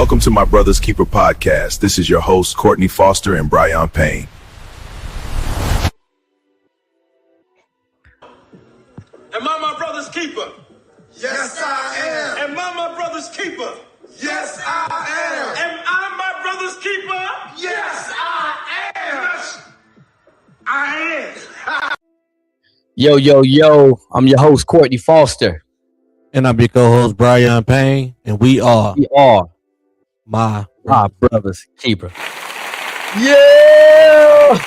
Welcome to my Brother's Keeper podcast. This is your host, Courtney Foster and Brian Payne. Am I my brother's keeper? Yes, I am. Am I my brother's keeper? Yes, I am. Am I my brother's keeper? Yes, I am. Yes, I am. Yo, I'm your host, Courtney Foster. And I'm your co-host, Brian Payne, and we are my brother's keeper. Yeah!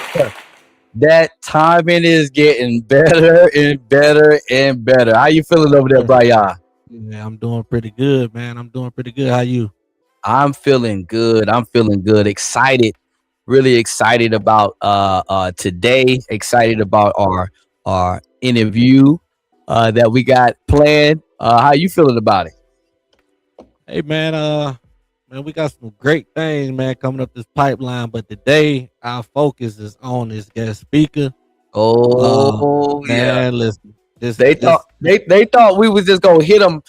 That timing is getting better and better and better. How you feeling over there, Brian? Yeah, I'm doing pretty good, man. I'm doing pretty good. How you? I'm feeling good. Excited. Really excited about today. Excited about our interview that we got planned. How you feeling about it? Hey, man, we got some great things, man, coming up this pipeline. But today, our focus is on this guest speaker. Man, listen. They thought we was just gonna hit them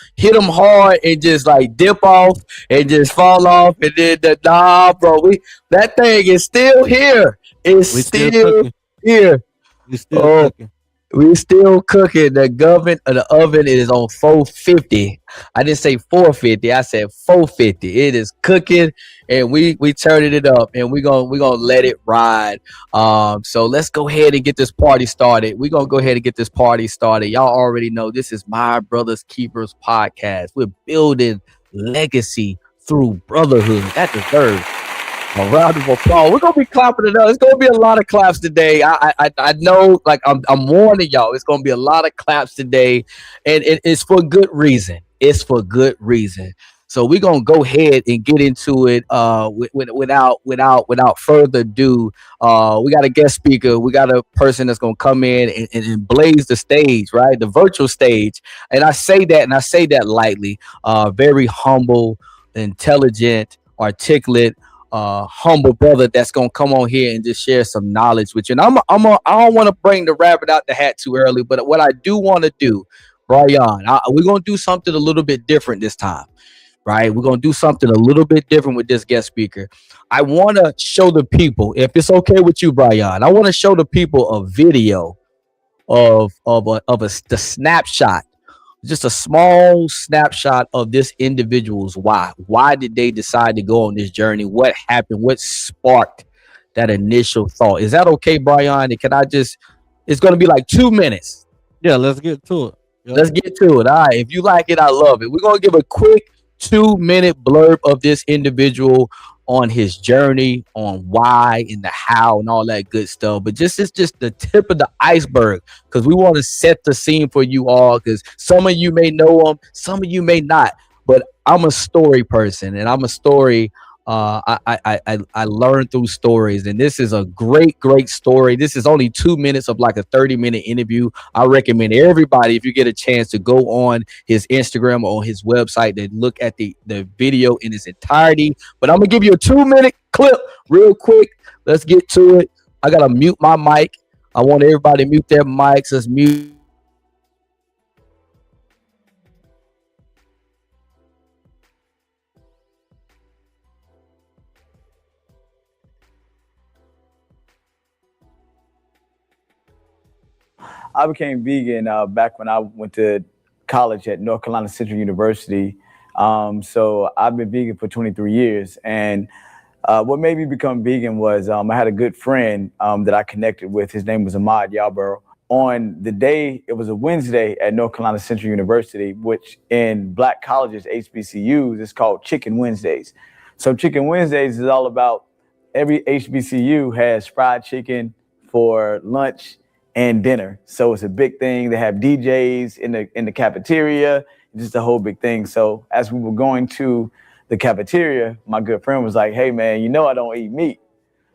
hard and just like dip off and just fall off, and then that thing is still here. It's still here. We still cooking. We still cooking. The oven is on 450. I didn't say 450. I said 450. It is cooking, and we turning it up, and we gonna let it ride. So let's go ahead and get this party started. We're gonna go ahead and get this party started. Y'all already know this is My Brother's Keepers podcast. We're building legacy through brotherhood. That deserves a round of applause. We're gonna be clapping it up. It's gonna be a lot of claps today. I know, like I'm warning y'all. It's gonna be a lot of claps today, and it's for good reason. It's for good reason. So we're gonna go ahead and get into it. Without further ado, we got a guest speaker. We got a person that's gonna come in and blaze the stage, right? The virtual stage. And I say that lightly. Very humble, intelligent, articulate. Humble brother that's gonna come on here and just share some knowledge with you. And I don't want to bring the rabbit out the hat too early, but what I do want to do, Brian, we're gonna do something a little bit different this time, right? We're gonna do something a little bit different with this guest speaker. I want to show the people, if it's okay with you, Brian, I want to show the people a video of the snapshot. Just a small snapshot of this individual's why. Why did they decide to go on this journey? What happened? What sparked that initial thought? Is that okay, Brian? It's going to be like 2 minutes. Yeah, let's get to it. Yep. Let's get to it. All right. If you like it, I love it. We're going to give a quick 2-minute blurb of this individual on his journey, on why and the how and all that good stuff. But it's just the tip of the iceberg, because we want to set the scene for you all, because some of you may know him, some of you may not. But I'm a story person, and I'm a story. I learn through stories, and this is a great story. This is only 2 minutes of like a 30-minute interview. I recommend everybody, if you get a chance, to go on his Instagram or on his website to look at the video in its entirety. But I'm gonna give you a 2-minute clip real quick. Let's get to it. I gotta mute my mic. I want everybody to mute their mics. Let's mute. I became vegan back when I went to college at North Carolina Central University. So I've been vegan for 23 years. And what made me become vegan was I had a good friend that I connected with. His name was Ahmad Yarborough. On the day, it was a Wednesday at North Carolina Central University, which in Black colleges, HBCUs, is called Chicken Wednesdays. So Chicken Wednesdays is all about, every HBCU has fried chicken for lunch and dinner. So it's a big thing. They have DJs in the cafeteria, just a whole big thing. So as we were going to the cafeteria, my good friend was like, "Hey man, you know I don't eat meat."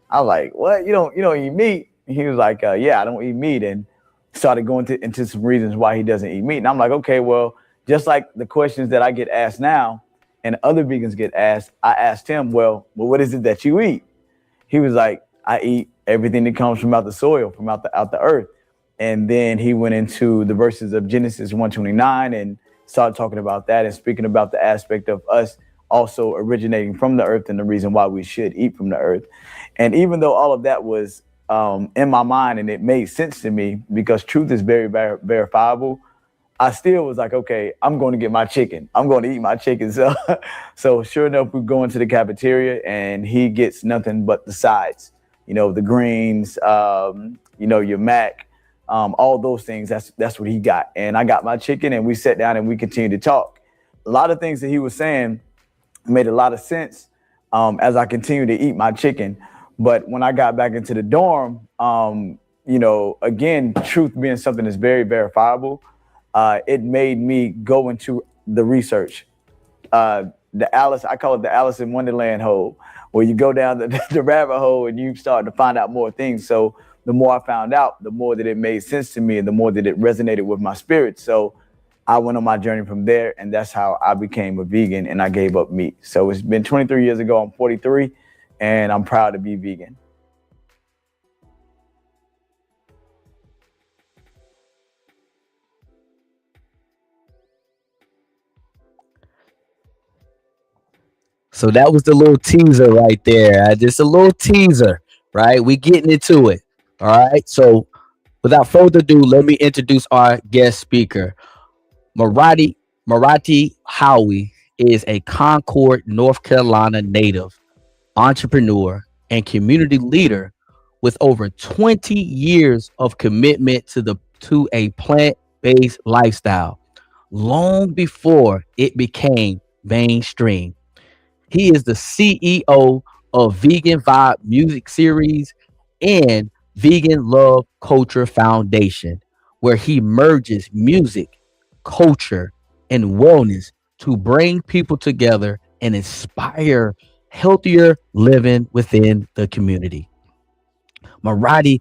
I was like, "What? You don't eat meat?" And he was like, "Yeah, I don't eat meat." And started going into some reasons why he doesn't eat meat. And I'm like, okay, well, just like the questions that I get asked now and other vegans get asked, I asked him, well, what is it that you eat? He was like, I eat everything that comes from out the soil, from out the earth. And then he went into the verses of Genesis 1:29 and started talking about that and speaking about the aspect of us also originating from the earth and the reason why we should eat from the earth. And even though all of that was in my mind and it made sense to me because truth is very verifiable, I still was like, okay, I'm going to get my chicken. I'm going to eat my chicken. So, so sure enough, we go into the cafeteria and he gets nothing but the sides, the greens, your mac, all those things. That's what he got. And I got my chicken and we sat down and we continued to talk. A lot of things that he was saying made a lot of sense as I continued to eat my chicken. But when I got back into the dorm, again, truth being something that's very verifiable, it made me go into the research. I call it the Alice in Wonderland hole, where you go down the rabbit hole and you start to find out more things. So the more I found out, the more that it made sense to me and the more that it resonated with my spirit. So I went on my journey from there, and that's how I became a vegan and I gave up meat. So it's been 23 years ago. I'm 43, and I'm proud to be vegan. So that was the little teaser right there. Just a little teaser, right? We getting into it. All right. So without further ado, let me introduce our guest speaker. Morathi Howie is a Concord, North Carolina native, entrepreneur, and community leader with over 20 years of commitment to a plant-based lifestyle, long before it became mainstream. He is the CEO of Vegan Vibe Music Series and Vegan Love Culture Foundation, where he merges music, culture, and wellness to bring people together and inspire healthier living within the community. Morathi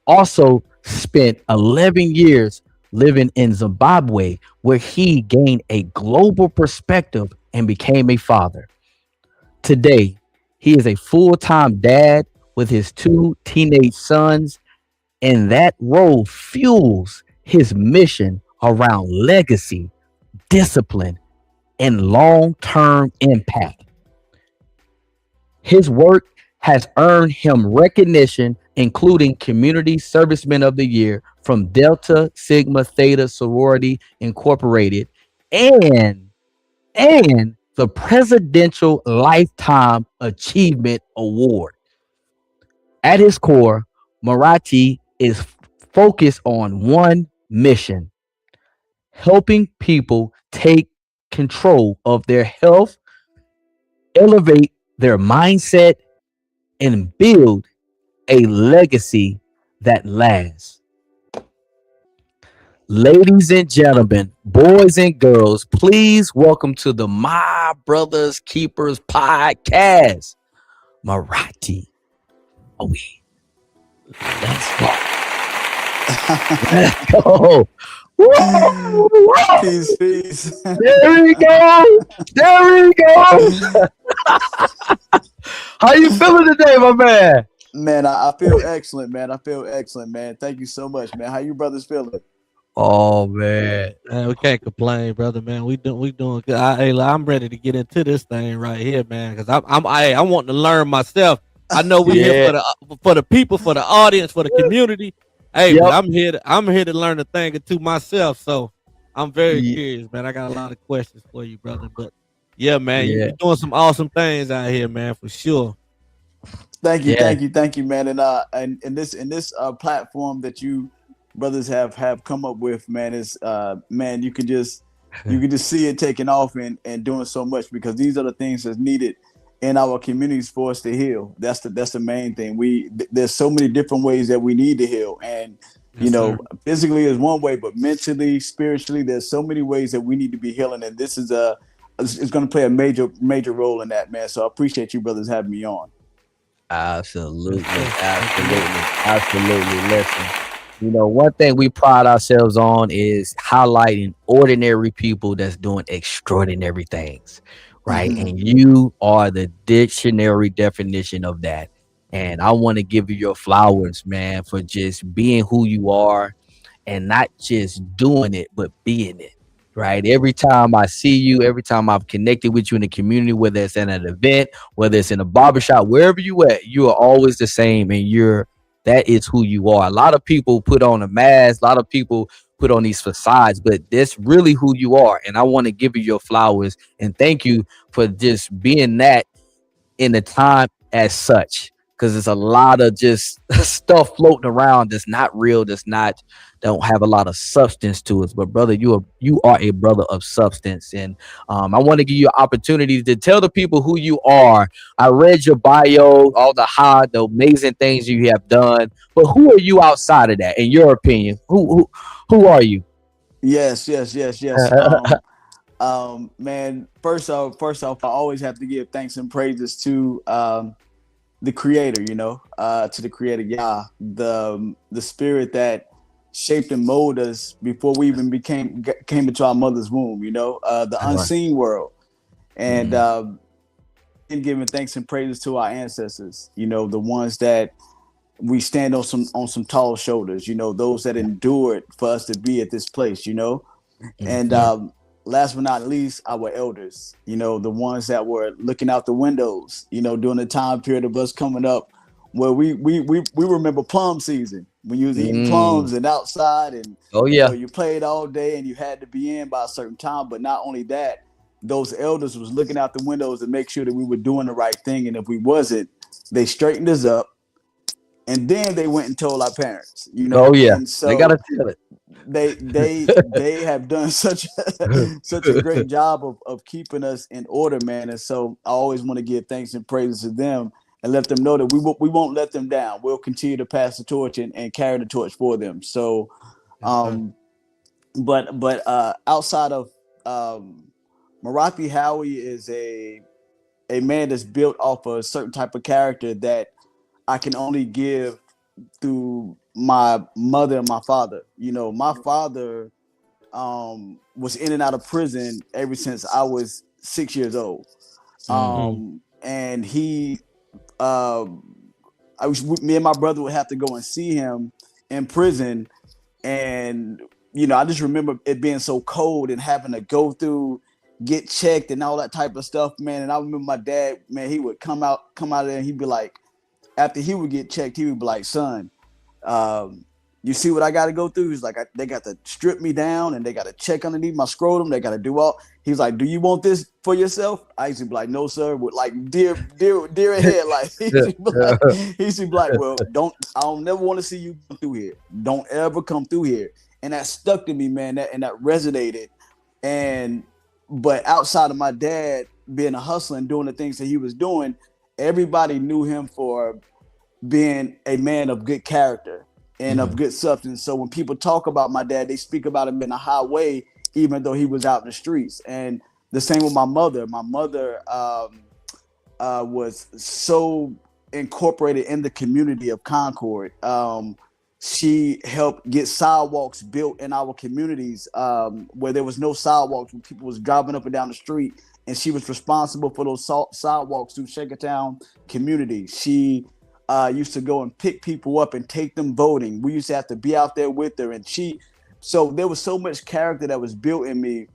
also spent 11 years living in Zimbabwe, where he gained a global perspective and became a father. Today, he is a full-time dad with his two teenage sons, and that role fuels his mission around legacy, discipline, and long-term impact. His work has earned him recognition, including Community Serviceman of the Year from Delta Sigma Theta Sorority Incorporated and the Presidential Lifetime Achievement Award. At his core, Morathi is focused on one mission: helping people take control of their health, elevate their mindset, and build a legacy that lasts. Ladies and gentlemen, boys and girls, please welcome to the My Brothers Keepers podcast, Morathi Howie. Let's go. Let's go. Whoa, whoa. Peace. There we go. There we go. How you feeling today, my man? Man, I feel excellent, man. I feel excellent, man. Thank you so much, man. How you brothers feeling? Oh man, We can't complain, brother, man. We doing good. I'm ready to get into this thing right here, man. Because I want to learn myself. I know we here for the people, for the audience, for the community. Hey, but I'm here to learn a thing or two myself. So I'm very curious, man. I got a lot of questions for you, brother. But yeah, man, you're doing some awesome things out here, man, for sure. Thank you, man. And in this platform that you brothers have come up with, man, is man, you can just see it taking off and doing so much, because these are the things that's needed in our communities for us to heal. That's the main thing. There's so many different ways that we need to heal, and physically is one way, but mentally, spiritually, there's so many ways that we need to be healing, and this is it's going to play a major role in that, man. So I appreciate you brothers having me on. Absolutely. Listen, one thing we pride ourselves on is highlighting ordinary people that's doing extraordinary things, right? Mm-hmm. And you are the dictionary definition of that. And I want to give you your flowers, man, for just being who you are and not just doing it, but being it. right? Every time I see you, every time I've connected with you in the community, whether it's at an event, whether it's in a barbershop, wherever you at, you are always the same, and that is who you are. A lot of people put on a mask, a lot of people put on these facades, but that's really who you are. And I want to give you your flowers and thank you for just being that in the time as such, because there's a lot of just stuff floating around that's not real, that's not don't have a lot of substance to us. But brother, you are a brother of substance, and I want to give you an opportunity to tell the people who you are. I read your bio, all the amazing things you have done, but who are you outside of that? In your opinion, who are you? Yes. Man, first off, I always have to give thanks and praises to the Creator. To the Creator, Yah, the Spirit that shaped and molded us before we even came into our mother's womb. The Right. unseen world, and Mhm. and giving thanks and praises to our ancestors. The ones that we stand on some tall shoulders. Those that endured for us to be at this place. And Mhm. last but not least, our elders, the ones that were looking out the windows, during the time period of us coming up, where we remember plum season when you was eating Mm. plums and outside, and Oh yeah. you played all day and you had to be in by a certain time. But not only that, those elders was looking out the windows to make sure that we were doing the right thing, and if we wasn't, they straightened us up, and then they went and told our parents, Oh yeah. and They so gotta tell it. they have done such a great job of keeping us in order, man. And so I always want to give thanks and praises to them and let them know that we won't let them down. We'll continue to pass the torch and carry the torch for them. So Yes, sir. um but outside of um Morathi Howie is a man that's built off a certain type of character that I can only give through my mother and my father. My father was in and out of prison ever since I was 6 years old. Mm. And uh, me and my brother would have to go and see him in prison. And, I just remember it being so cold and having to go through, get checked and all that type of stuff, man. And I remember my dad, man, he would come out of there and he'd be like, after he would get checked, he would be like, son, um, you see what I got to go through? He's like, they got to strip me down and they got to check underneath my scrotum. They got to do all. He's like, do you want this for yourself? I used to be like, no, sir. With like dear ahead, like he used to be like, well, I don't never want to see you come through here. Don't ever come through here. And that stuck to me, man. That resonated. And but outside of my dad being a hustler and doing the things that he was doing, everybody knew him for being a man of good character and of good substance. So when people talk about my dad, they speak about him in a high way, even though he was out in the streets. And the same with my mother. My mother was so incorporated in the community of Concord. She helped get sidewalks built in our communities where there was no sidewalks, when people was driving up and down the street, and she was responsible for those sidewalks through Shakertown community. She used to go and pick people up and take them voting. We used to have to be out there with her, and so there was so much character that was built in me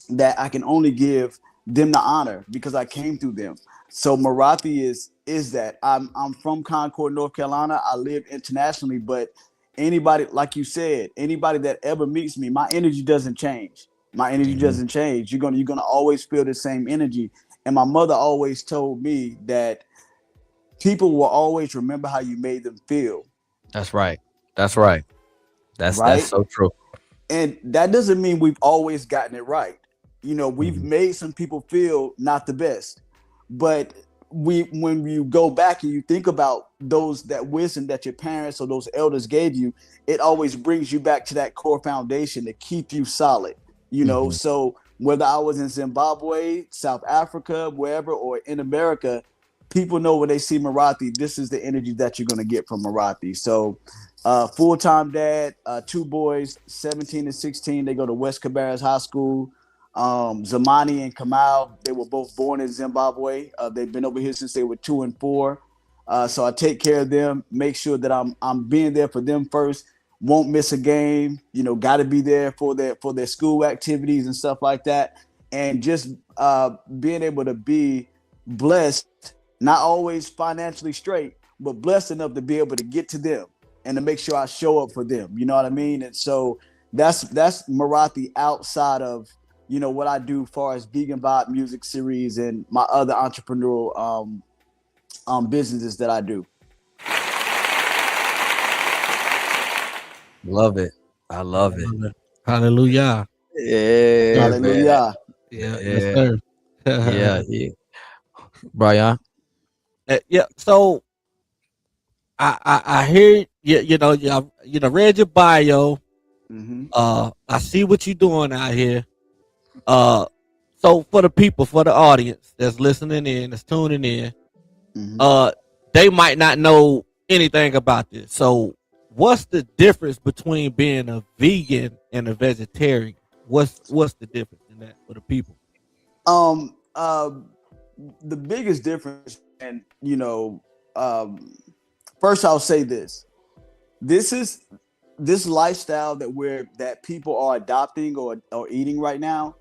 that I can only give them the honor because I came through them. So Marathi is that I'm from Concord, North Carolina. I live internationally, but anybody, like you said, anybody that ever meets me, my energy doesn't change. My energy Mhm. doesn't change. You're gonna always feel the same energy. And my mother always told me that people will always remember how you made them feel, That's right. That's right. That's right? so true. And that doesn't mean we've always gotten it right. We've Mhm. made some people feel not the best, but when you go back and you think about that wisdom that your parents or those elders gave you, it always brings you back to that core foundation to keep you solid. Mhm. So whether I was in Zimbabwe, South Africa, wherever, or in America, people know when they see Marathi, this is the energy that you're going to get from Marathi. So full-time dad, two boys, 17 and 16. They go to West Cabarrus High School. Zamani and Kamal, they were both born in Zimbabwe. They've been over here since they were 2 and 4. So I take care of them, make sure that I'm being there for them first. won't miss a game, got to be there for their school activities and stuff like that. And just being able to be blessed, not always financially straight, but blessed enough to be able to get to them and to make sure I show up for them. You know what I mean? And so that's Morathi outside of, what I do as far as Vegan Vibe music series and my other entrepreneurial businesses that I do. Love it. I love it. Hallelujah. Yeah. Hallelujah. Yeah. Yeah. Yes, sir. Yeah. Brian. Yeah. So I hear you read your bio. Mm-hmm. I see what you're doing out here. So for the people, for the audience that's listening in, that's tuning in, Mm-hmm. they might not know anything about this. So what's the difference between being a vegan and a vegetarian? What's the difference in that for the people? The biggest difference, and first I'll say this lifestyle that people are adopting or eating right now.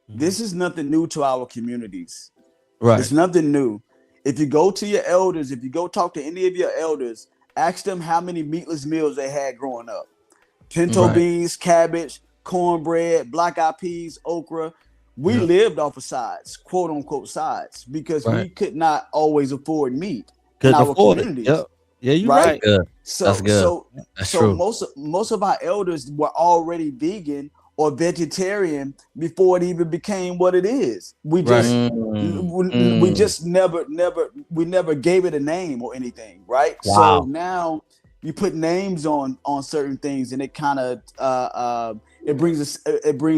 Mm-hmm. This is nothing new to our communities. Right. It's nothing new. If you go to your elders, if you go talk to any of your elders, ask them how many meatless meals they had growing up. Pinto beans, cabbage, cornbread, black eyed peas, okra. We lived off of sides, quote unquote sides, because we could not always afford meat in our communities. Yep. Yeah, you're right. Good. So That's good. That's true. most of our elders were already vegan or vegetarian before it even became what it is. We just we just never gave it a name or anything, right? Wow. So now you put names on certain things, and it kind of it brings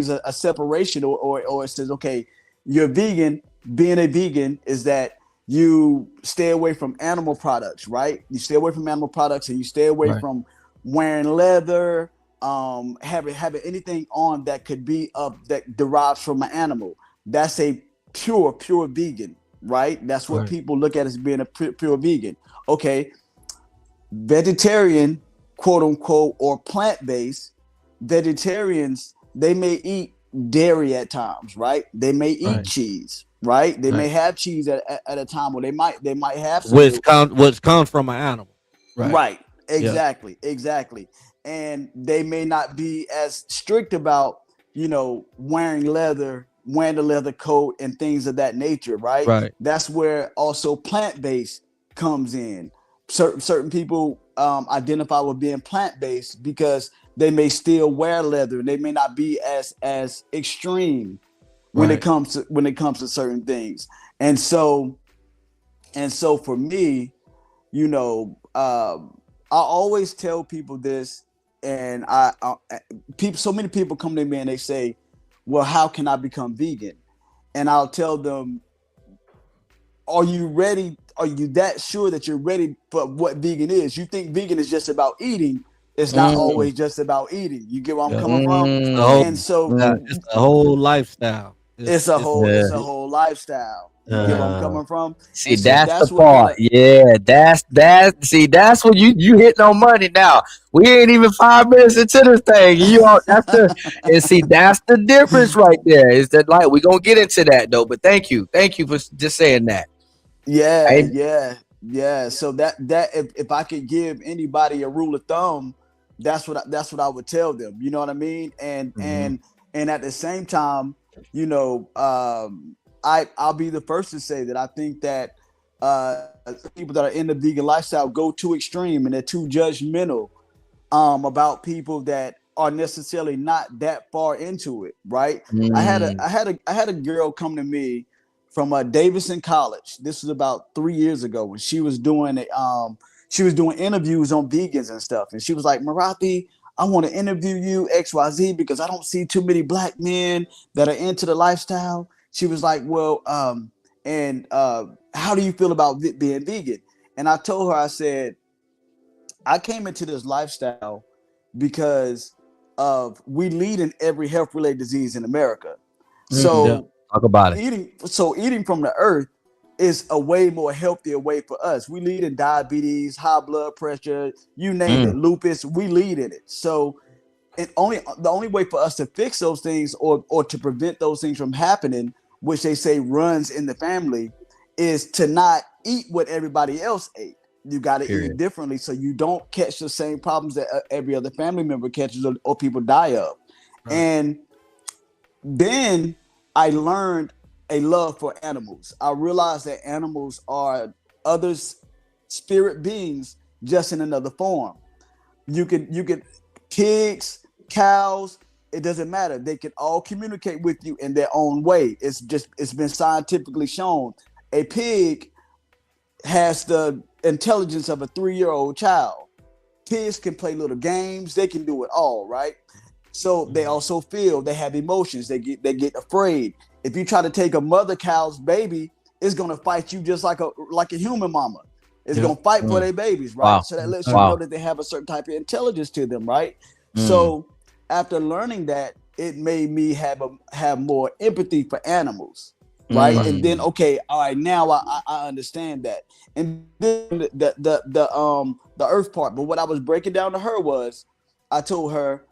a separation, or it says, okay, you're vegan. Being a vegan is that you stay away from animal products, right? You stay away from animal products, and you stay away from wearing leather, having anything on that could be that derives from an animal. That's a pure vegan, right? That's what people look at as being a pure vegan. Okay, vegetarian, quote unquote, or plant-based vegetarians, they may eat dairy at times, right? They may eat cheese, right? They may have cheese at a time, or they might have some which comes from an animal, right? Exactly. And they may not be as strict about wearing the leather coat and things of that nature, right? That's where also plant-based comes in. Certain people identify with being plant-based because they may still wear leather, and they may not be as extreme when it comes to certain things. And so for me, I always tell people this, and so many people come to me and they say, well, how can I become vegan? And I'll tell them, are you ready? Are you that sure that you're ready for what vegan is? You think vegan is just about eating. It's not always just about eating. You get what I'm coming from? And so it's a whole lifestyle. It's a whole lifestyle. You get where I'm coming from? See, that's the part. That's what you hitting on money now. We ain't even 5 minutes into this thing. And see, that's the difference right there. Is that like we're gonna get into that though? But thank you for just saying that. Yeah. So that if I could give anybody a rule of thumb, that's what I would tell them. You know what I mean? And at the same time, I'll be the first to say that I think that people that are in the vegan lifestyle go too extreme, and they're too judgmental about people that are necessarily not that far into it, right? I had a girl come to me from Davidson College. This was about 3 years ago, when she was doing interviews on vegans and stuff, and she was like, Morathi, I want to interview you XYZ because I don't see too many black men that are into the lifestyle. She was like, well, how do you feel about being vegan? And I told her, I said, I came into this lifestyle because we lead in every health-related disease in America. So talk about it. Eating from the earth is a way more healthier way for us. We lead in diabetes, high blood pressure, you name it, lupus, we lead in it. So the only way for us to fix those things or to prevent those things from happening, which they say runs in the family, is to not eat what everybody else ate. You got to eat differently so you don't catch the same problems that every other family member catches or people die of. Right. And then I learned a love for animals. I realized that animals are others' spirit beings, just in another form. You can pigs, cows, it doesn't matter. They can all communicate with you in their own way. It's been scientifically shown. A pig has the intelligence of a 3-year-old child. Pigs can play little games. They can do it all, right? So they also feel, they have emotions. They get afraid. If you try to take a mother cow's baby, it's gonna fight you just like a human mama. It's gonna fight for their babies, right? Wow. So that lets you know that they have a certain type of intelligence to them, right? So after learning that, it made me have more empathy for animals, right? And then all right, now I understand that. And then the earth part. But what I was breaking down to her was, I told her,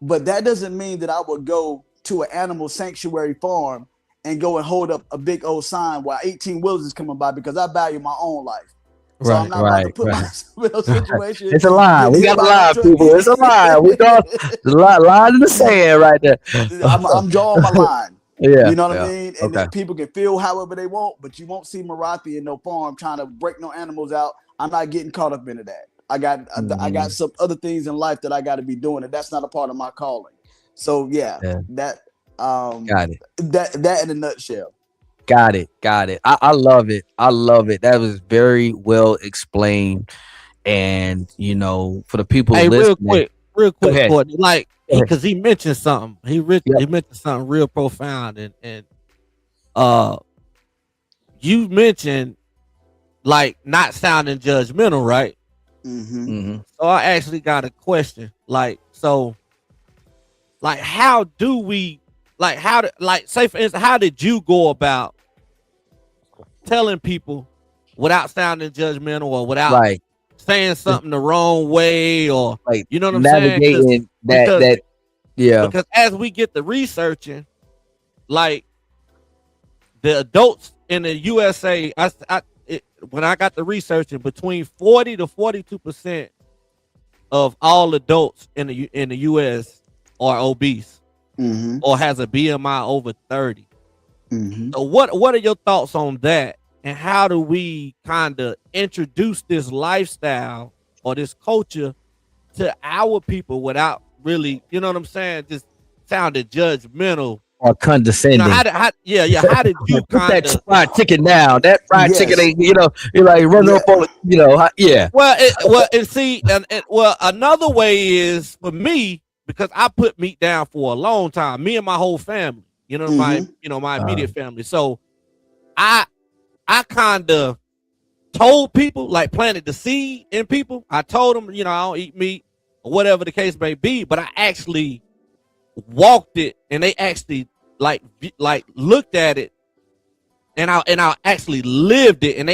but that doesn't mean that I would go to an animal sanctuary farm and go and hold up a big old sign while 18 wheelers is coming by, because I value my own life. So I'm not about to put myself in a situation. It's a line. We got a line, people. It's a line. We got a line in the sand right there. I'm drawing my line. Yeah, you know what I mean? And then people can feel however they want, but you won't see Morathi in no farm trying to break no animals out. I'm not getting caught up into that. I got some other things in life that I got to be doing, and that's not a part of my calling. So that got it. That in a nutshell. Got it. I love it. That was very well explained. And for the people listening, real quick, Courtney, like because he mentioned something. He mentioned something real profound, and you mentioned like not sounding judgmental, right? So I actually got a question. How do we, say for instance, how did you go about telling people without sounding judgmental or without saying something the wrong way, or you know what I'm saying? Because as we get the researching, like the adults in the USA, when I got the researching, between 40 to 42% of all adults in the US are obese or has a BMI over 30. So what are your thoughts on that? And how do we kind of introduce this lifestyle or this culture to our people without really, you know what I'm saying, just sounding judgmental or condescending? How did you put that fried chicken down? That fried chicken ain't, you're like running up on it, Well, another way is for me, because I put meat down for a long time, me and my whole family, my immediate family. So I kind of told people, like planted the seed in people. I told them, I don't eat meat or whatever the case may be, but I actually walked it, and they actually like looked at it, and I actually lived it, and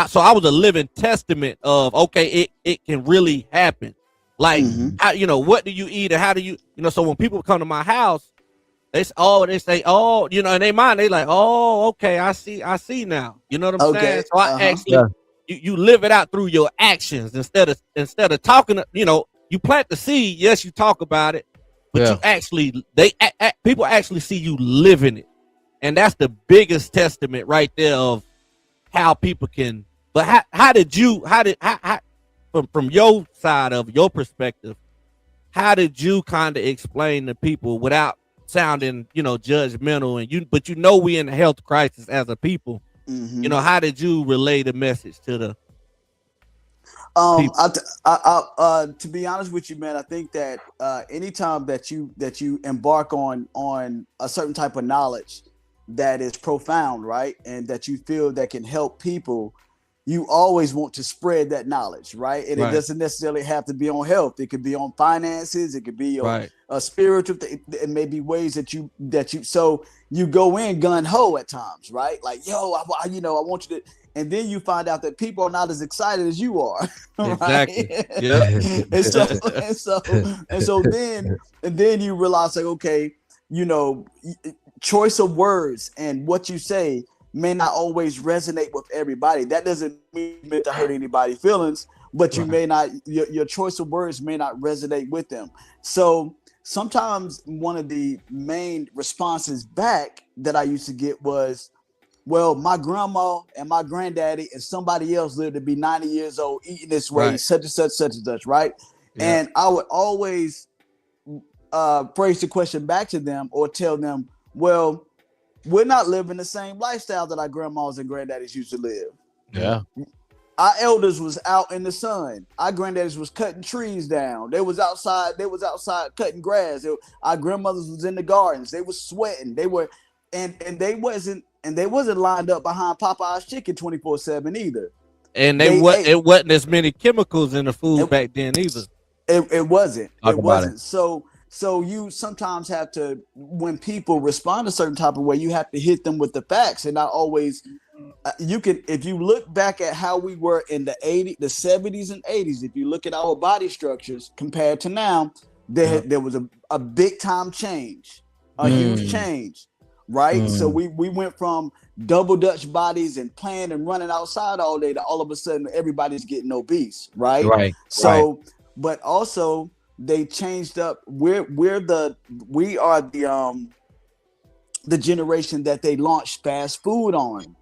so I was a living testament of, okay, it can really happen. Like, how, what do you eat, and how do you, so when people come to my house, they say, in their mind, they like, oh, okay, I see now. You know what I'm saying? So I actually, you live it out through your actions instead of talking, you plant the seed. Yes, you talk about it, but you actually, people actually see you living it. And that's the biggest testament right there of how people can, but how from your side of your perspective, how did you kind of explain to people without sounding, judgmental, but we in a health crisis as a people, how did you relay the message to the to be honest with you, man, I think that anytime that you embark on a certain type of knowledge that is profound, right, and that you feel that can help people, you always want to spread that knowledge, right? And Right. it doesn't necessarily have to be on health. It could be on finances. It could be on Right. a spiritual. It may be ways that you. So you go in gun ho at times, right? Like, yo, I want you to. And then you find out that people are not as excited as you are, right? Exactly. Yeah. and then you realize, like, okay, choice of words and what you say may not always resonate with everybody. That doesn't mean meant to hurt anybody's feelings, but you may not, your choice of words may not resonate with them. So sometimes one of the main responses back that I used to get was, well, my grandma and my granddaddy and somebody else lived to be 90 years old eating this way, Right. such and such, right? Yeah. And I would always phrase the question back to them or tell them, well, we're not living the same lifestyle that our grandmas and granddaddies used to live. Yeah. Our elders was out in the sun. Our granddaddies was cutting trees down. They was outside cutting grass. Our grandmothers was in the gardens. They was sweating. They were, and they wasn't lined up behind Popeye's chicken 24/7 either. And it wasn't as many chemicals in the food back then either. It wasn't. Talk It about wasn't. it. So you sometimes have to, when people respond a certain type of way, you have to hit them with the facts, and not always. You can, if you look back at how we were in the 80s, the 70s and 80s, if you look at our body structures compared to now, there was a big time change, a huge change, right? So we went from double Dutch bodies and playing and running outside all day to all of a sudden everybody's getting obese, right? Right. So, but also they changed up. We are the generation that they launched fast food on.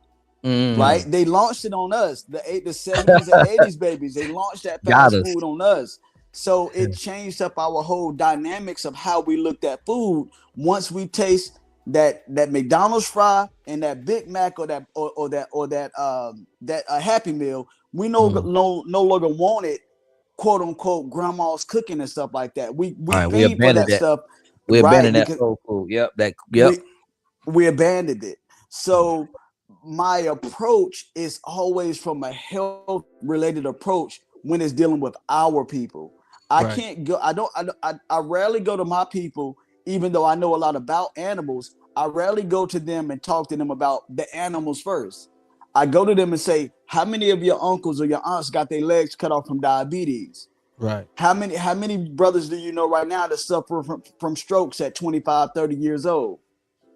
Right, they launched it on us. The 70s and 80s babies. They launched that fast food on us. So it changed up our whole dynamics of how we looked at food. Once we taste that McDonald's fry and that Big Mac or that Happy Meal, we no longer want it, quote unquote, grandma's cooking and stuff like that. We paid for that stuff. We abandoned that soul food. Yep. We abandoned it. So my approach is always from a health related approach when it's dealing with our people. I can't go. I rarely go to my people, even though I know a lot about animals. I rarely go to them and talk to them about the animals first. I go to them and say, how many of your uncles or your aunts got their legs cut off from diabetes? Right. How many brothers do you know right now that suffer from strokes at 25, 30 years old?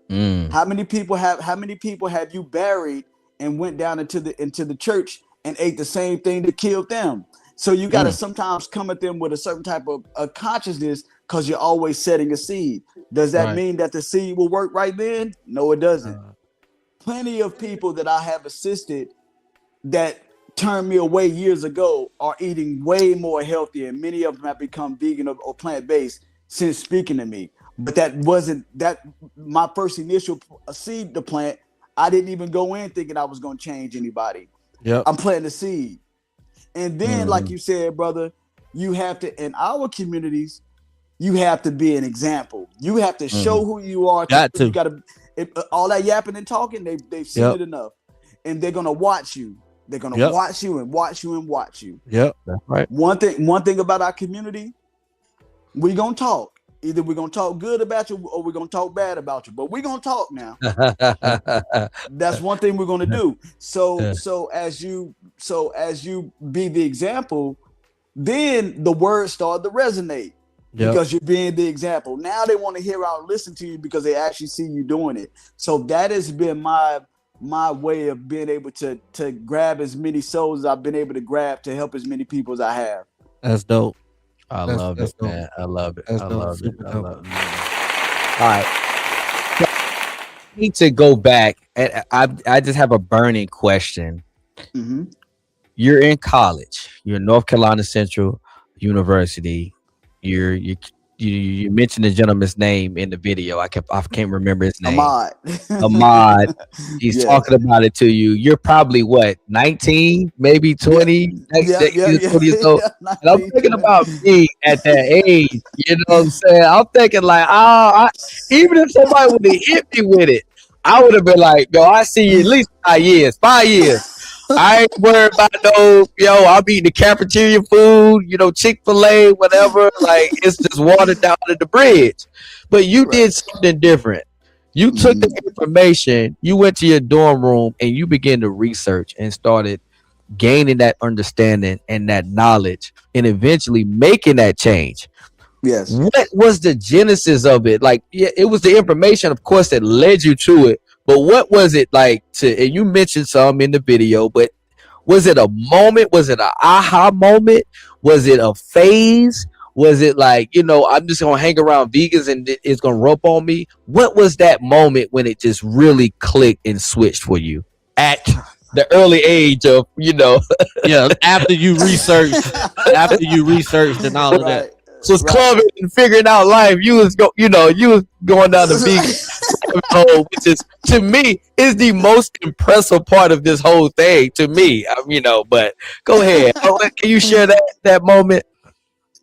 How many people have you buried and went down into the church and ate the same thing that killed them? So you got to sometimes come at them with a certain type of consciousness, because you're always setting a seed. Does that mean that the seed will work right then? No, it doesn't. Plenty of people that I have assisted that turned me away years ago are eating way more healthy, and many of them have become vegan or plant-based since speaking to me. But that wasn't my first initial seed to plant. I didn't even go in thinking I was going to change anybody. Yep. I'm planting a seed. And then, like you said, brother, you have to, in our communities, you have to be an example. You have to show who you are. You got to, all that yapping and talking, they've seen it enough. And they're going to watch you. They're going to watch you and watch you and watch you. Yep, that's right. One thing about our community, we're going to talk. Either we're going to talk good about you or we're going to talk bad about you. But we're going to talk now. That's one thing we're going to do. So as you be the example, then the words start to resonate because you're being the example. Now they want to hear out and listen to you because they actually see you doing it. So that has been my way of being able to grab as many souls as I've been able to grab to help as many people as I have. That's dope. I love it, man. I love it. That's I dope. love it. Super I dope. love it. All right. I need to go back, and I just have a burning question. You're in college. You're North Carolina Central University. You mentioned the gentleman's name in the video. I can't remember his name. Ahmad. He's talking about it to you. You're probably what, 19, maybe 20? Years old. And I'm thinking about me at that age. You know what I'm saying? I'm thinking like, even if somebody would have hit me with it, I would have been like, yo, I see you at least 5 years. I ain't worried about no, I'm eating the cafeteria food, Chick-fil-A, whatever. Like, it's just watered down to the bridge. But you Right. did something different. You took the information, you went to your dorm room, and you began to research and started gaining that understanding and that knowledge and eventually making that change. Yes. What was the genesis of it? Like, yeah, it was the information, of course, that led you to it. But what was it like and you mentioned some in the video, but was it a moment? Was it an aha moment? Was it a phase? Was it like, I'm just gonna hang around vegans and it's gonna rub on me? What was that moment when it just really clicked and switched for you at the early age of, Yeah, after you researched, and all of that. Right. so it's Right. clubbing and figuring out life. You was going down the vegan hole, which is to me is the most impressive part of this whole thing. To me, but go ahead. Can you share that moment?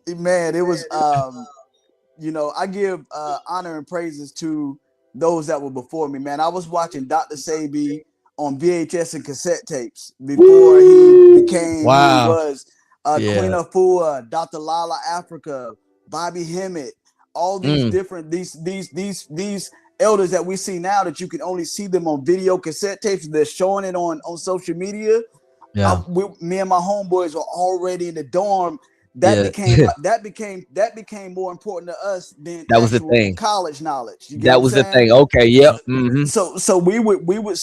Man, it was I give honor and praises to those that were before me, man. I was watching Dr. Sabi on VHS and cassette tapes before he became who he Wow. was. Queen Afua, Dr. Lala Africa, Bobby Hemmett, all these Mm, different these elders that we see now that you can only see them on video cassette tapes. They're showing it on social media. yeah. Me and my homeboys were already in the dorm. That Yeah. became that became more important to us than That was the actual thing. college knowledge. You get what That I'm was the saying? thing. Okay. Yep. Mm-hmm. So we would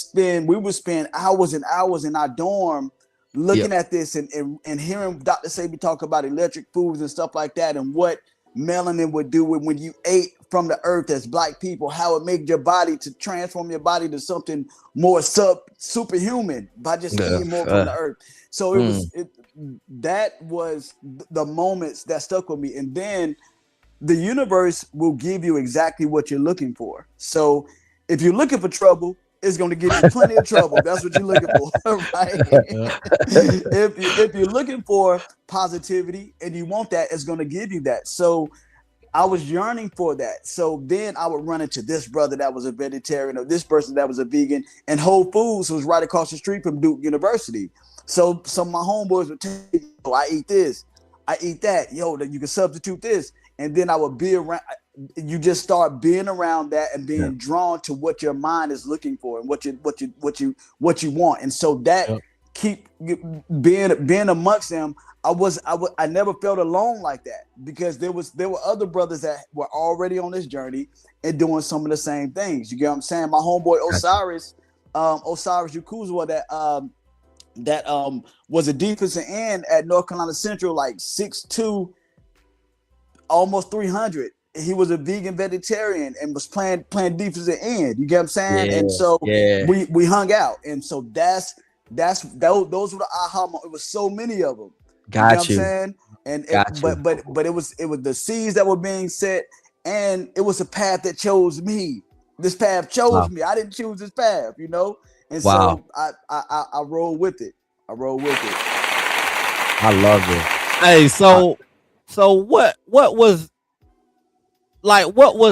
spend hours and hours in our dorm Yep. looking at this and hearing Dr. Sabi talk about electric foods and stuff like that and what melanin would do when you ate from the earth as black people, how it made your body to transform your body to something more superhuman by just eating more from the earth. So mm, that was the moments that stuck with me. And then the universe will give you exactly what you're looking for. So if you're looking for trouble, it's going to give you plenty of trouble. That's what you're looking for, right? If you're looking for positivity and you want that, it's going to give you that. So I was yearning for that. So then I would run into this brother that was a vegetarian or this person that was a vegan, and Whole Foods was right across the street from Duke University. So some of my homeboys would tell me, oh, I eat this, I eat that. Yo, that you can substitute this. And then I would be around. You just start being around that and yeah. being drawn to what your mind is looking for and what you want. And so that Yep. keep being amongst them. I never felt alone like that because there were other brothers that were already on this journey and doing some of the same things. You get what I'm saying? My homeboy Osiris, Osiris Yakuzwa, that was a defensive end at North Carolina Central, like 6'2", almost 300. He was a vegan vegetarian and was playing defensive end. You get what I'm saying? Yeah. And so Yeah. we hung out, and so those were the aha moments. It was so many of them. You know what I'm Got you. saying? And Got you. but it was the seeds that were being set, and it was a path that chose me. This path chose Wow. me. I didn't choose this path, And Wow. so I roll with it. I roll with it. I love it. Hey, so what was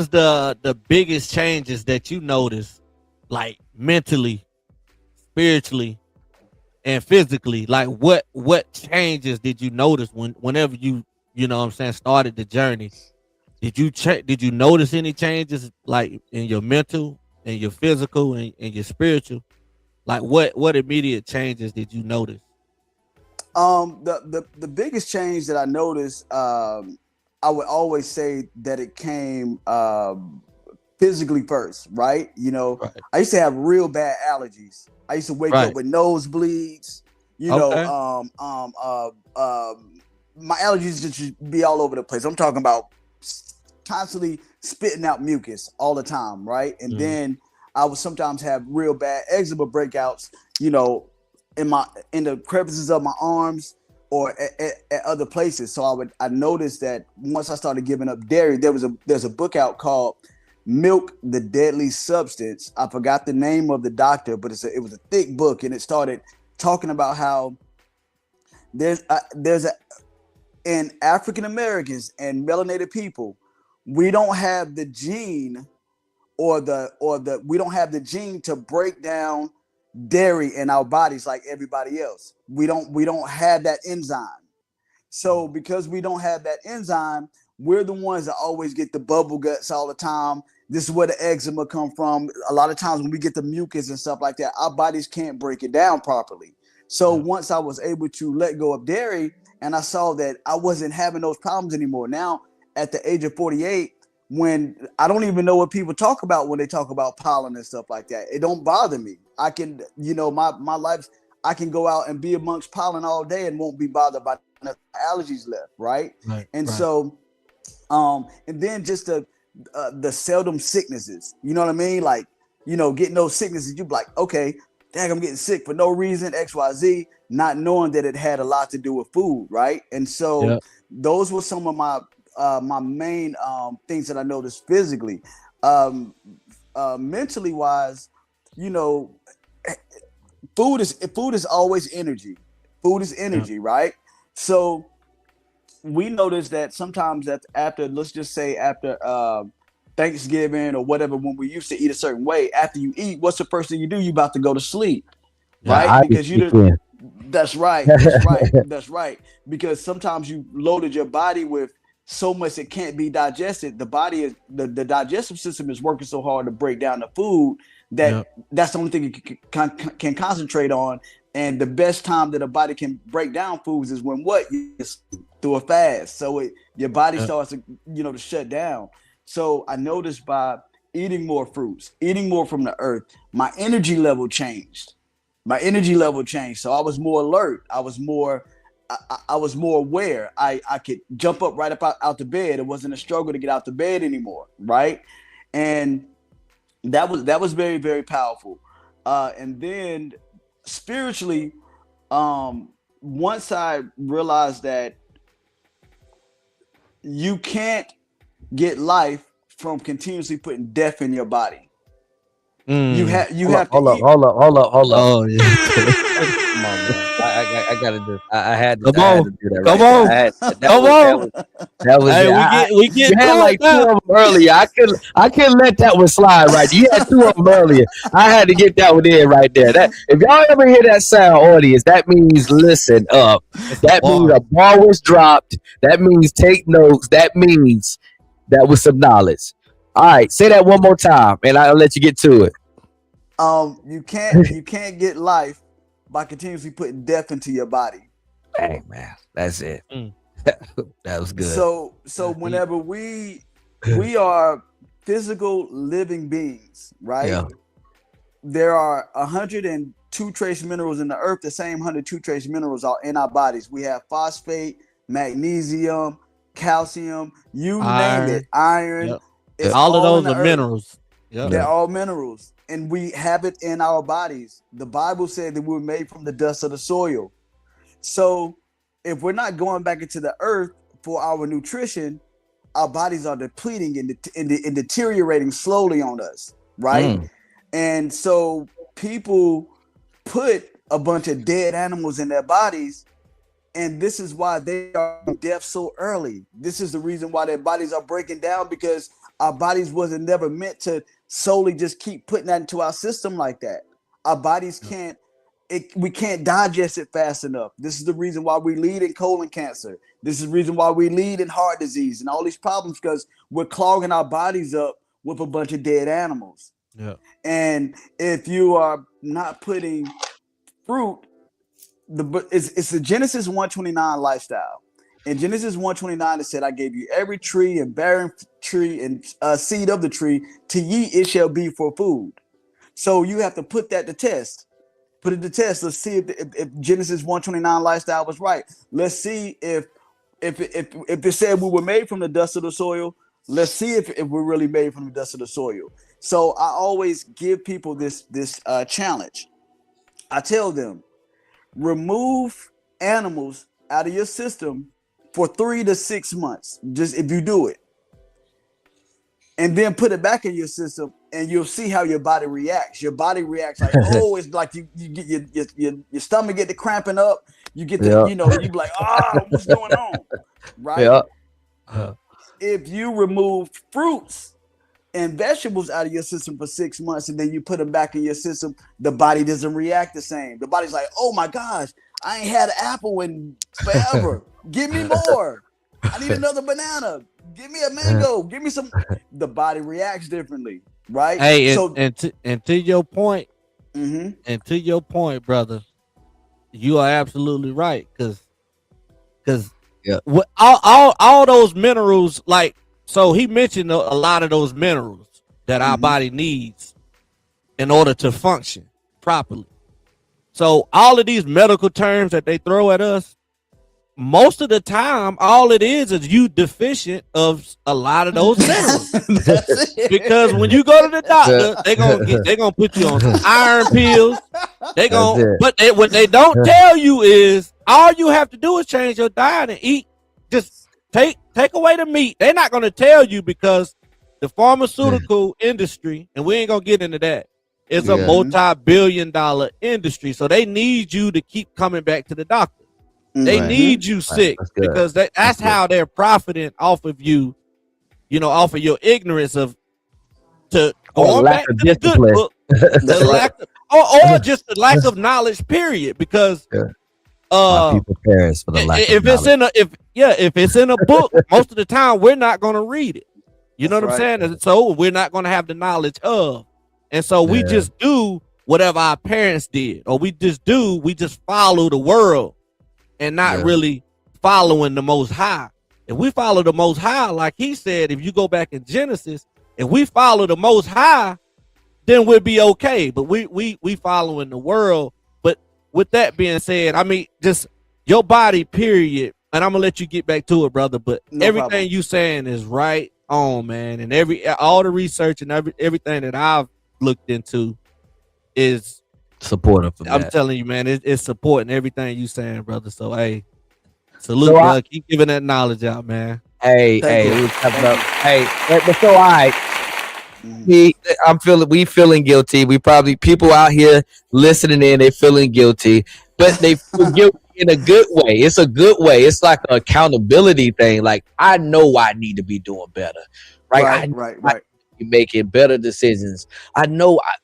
the biggest changes that you noticed, like mentally, spiritually, and physically? Like what changes did you notice whenever you know what I'm saying, started the journey? Did you notice any changes like in your mental and your physical and your spiritual? Like what immediate changes did you notice? The biggest change that I noticed, I would always say that it came physically first, right? Right. I used to have real bad allergies. I used to wake Right. up with nosebleeds. Okay. My allergies just be all over the place. I'm talking about constantly spitting out mucus all the time, right? And then I would sometimes have real bad eczema breakouts, in the crevices of my arms or at other places. So I noticed that once I started giving up dairy, there's a book out called Milk, the Deadly Substance. I forgot the name of the doctor, but it was a thick book, and it started talking about how in African Americans and melanated people, we don't have the gene we don't have the gene to break down dairy in our bodies like everybody else. We don't have that enzyme. So because we don't have that enzyme, we're the ones that always get the bubble guts all the time. This is where the eczema come from. A lot of times when we get the mucus and stuff like that, our bodies can't break it down properly. So once I was able to let go of dairy and I saw that I wasn't having those problems anymore. Now at the age of 48, when I don't even know what people talk about when they talk about pollen and stuff like that, it don't bother me. I can, my life, I can go out and be amongst pollen all day and won't be bothered by allergies left, right? So, and then just the seldom sicknesses, you know what I mean? Like, getting those sicknesses, you be like, okay, dang, I'm getting sick for no reason, XYZ, not knowing that it had a lot to do with food, right? And so those were some of my main things that I noticed physically. Mentally wise, food is always energy. Food is energy, right? So we noticed that sometimes after Thanksgiving or whatever, when we used to eat a certain way, after you eat, what's the first thing you do? You about to go to sleep, right? Because that's right. That's right. Because sometimes you loaded your body with so much it can't be digested. The body is the digestive system is working so hard to break down the food that that's the only thing you can concentrate on. And the best time that a body can break down foods is when you through a fast. So your body starts to shut down. So I noticed by eating more fruits, eating more from the earth, my energy level changed. So I was more alert. I was more aware. I could jump up right up out the bed. It wasn't a struggle to get out the bed anymore, right? And that was very, very powerful. And then spiritually, once I realized that you can't get life from continuously putting death in your body. You have to hold up. Oh yeah. Come on, man. I gotta do. I had to. Come I had on. to do that. Come Right on. there. Come on. That was. Hey, we get You had to like it now. two of them earlier. I couldn't let that one slide right. You had two of them earlier. I had to get that one in right there. That if y'all ever hear that sound, audience, that means listen up. That means a bar was dropped. That means take notes. That means that was some knowledge. All right, say that one more time, and I'll let you get to it. You can't get life by continuously putting death into your body. Dang, man, that's it. That was good. So whenever we are physical living beings, right? Yeah. There are 102 trace minerals in the earth. The same 102 trace minerals are in our bodies. We have phosphate, magnesium, calcium, you name it, iron. Yep. It's All of those in the are earth. minerals. Yep. They're all minerals, and we have it in our bodies. The Bible said that we were made from the dust of the soil. So if we're not going back into the earth for our nutrition, our bodies are depleting and deteriorating slowly on us, right? And so people put a bunch of dead animals in their bodies, and this is why they are deaf so early. This is the reason why their bodies are breaking down, because our bodies wasn't never meant to solely just keep putting that into our system like that. Our bodies we can't digest it fast enough. This is the reason why we lead in colon cancer. This is the reason why we lead in heart disease and all these problems, because we're clogging our bodies up with a bunch of dead animals. Yeah. And if you are not putting fruit, it's the Genesis 129 lifestyle. In Genesis 129, it said, I gave you every tree and barren tree and seed of the tree, to ye it shall be for food. So you have to put that to test. Put it to test. Let's see if Genesis 129 lifestyle was right. Let's see if it said we were made from the dust of the soil. Let's see if we're really made from the dust of the soil. So I always give people this challenge. I tell them, remove animals out of your system for 3 to 6 months, just if you do it, and then put it back in your system, and you'll see how your body reacts. Your body reacts like, oh, it's like you get your stomach get the cramping up. You get the, you be like, what's going on, right? Yeah. If you remove fruits, and vegetables out of your system for 6 months, and then you put them back in your system, the body doesn't react the same. The body's like, oh my gosh, I ain't had an apple in forever. Give me more. I need another banana. Give me a mango. Give me some. The body reacts differently, right? Hey, so and to your point, and to your point, brother, you are absolutely right. Because all those minerals, like, so he mentioned a lot of those minerals that our body needs in order to function properly. So all of these medical terms that they throw at us, most of the time, all it is you deficient of a lot of those minerals. Because when you go to the doctor, they're gonna put you on some iron pills. What they don't tell you is all you have to do is change your diet and eat. Just take away the meat. They're not gonna tell you because the pharmaceutical industry, and we ain't gonna get into that, is a multi-billion-dollar industry. So they need you to keep coming back to the doctor. They need you sick because that's how they're profiting off of you, off of your ignorance of going back to the good book, the lack of, or just the lack of knowledge, period. Because people perish for the lack of knowledge. If it's in a book, most of the time we're not going to read it. You know what I'm saying? And so we're not going to have the knowledge of, and so we just do whatever our parents did, or we just follow the world. And not really following the Most High. If we follow the Most High, like he said, if you go back in Genesis, if we follow the Most High, then we'll be okay. But we following the world. But with that being said, I mean, just your body, period. And I'm gonna let you get back to it, brother. But everything you saying is right on, man. And all the research and everything that I've looked into is supportive. I'm telling you, man, it's supporting everything you saying, brother. So hey, salute, brother. Keep giving that knowledge out, man. Hey, but so we feeling guilty. We probably, people out here listening in, they feeling guilty, but they feel guilty in a good way. It's a good way. It's like an accountability thing. Like, I know I need to be doing better, right? Right. Making better decisions. I know, I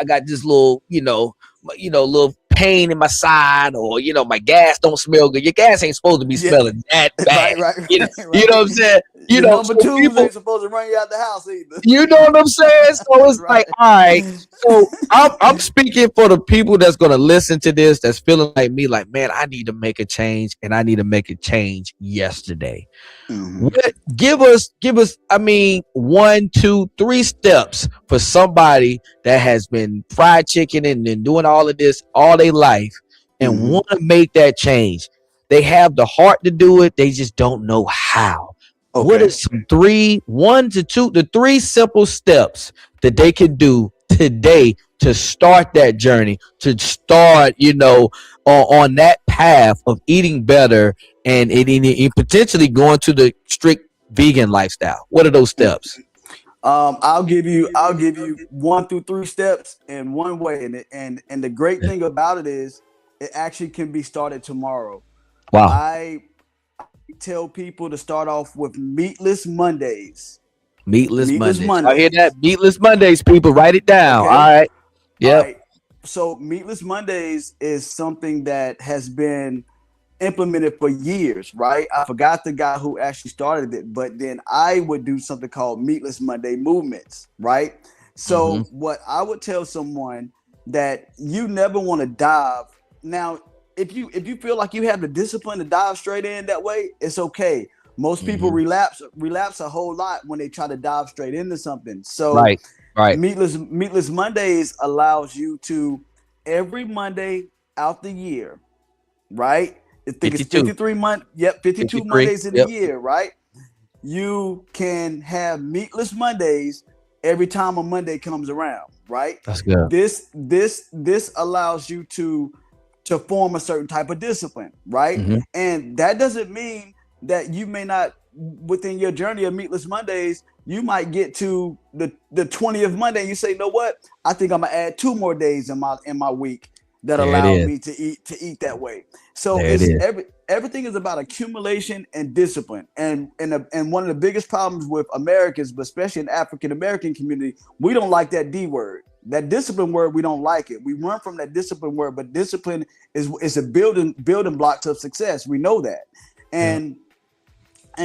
got this little, little pain in my side, or my gas don't smell good. Your gas ain't supposed to be smelling that bad. You know what I'm saying? Number two ain't supposed to run you out the house either. You know what I'm saying? So it's like, all right. So I'm speaking for the people that's gonna listen to this, that's feeling like me, like, man, I need to make a change, and I need to make a change yesterday. Give us, I mean, 1, 2, 3 steps for somebody that has been fried chicken and doing all of this all their life and want to make that change. They have the heart to do it. They just don't know how. Okay. What is some 3 simple steps that they can do today to start that journey, to start, on that path of eating better and potentially going to the strict vegan lifestyle? What are those steps? I'll give you 1 through 3 steps in one way, and the great thing about it is it actually can be started tomorrow. Wow. I tell people to start off with meatless Mondays. Meatless Mondays. I hear that. Meatless Mondays, people. Write it down. Okay. All right. Yeah. Right. So meatless Mondays is something that has been implemented for years, right? I forgot the guy who actually started it, but then I would do something called Meatless Monday movements, right? So what I would tell someone that you never want to dive. Now, if you feel like you have the discipline to dive straight in that way, it's okay. Most people relapse a whole lot when they try to dive straight into something. So right. Meatless Mondays allows you to every Monday out the year, right? I think 52. It's 53 months. Yep, 52 Mondays in a year, right? You can have meatless Mondays every time a Monday comes around, right? That's good. This allows you to form a certain type of discipline, right? And that doesn't mean that you may not, within your journey of meatless Mondays, you might get to the 20th Monday and you say, you know what? I think I'm gonna add 2 more days in my week that allow me to eat that way. So it's everything is about accumulation and discipline. And one of the biggest problems with Americans, but especially in African American community, we don't like that D word. That discipline word, we don't like it. We run from that discipline word, but discipline is a building blocks of success. We know that. And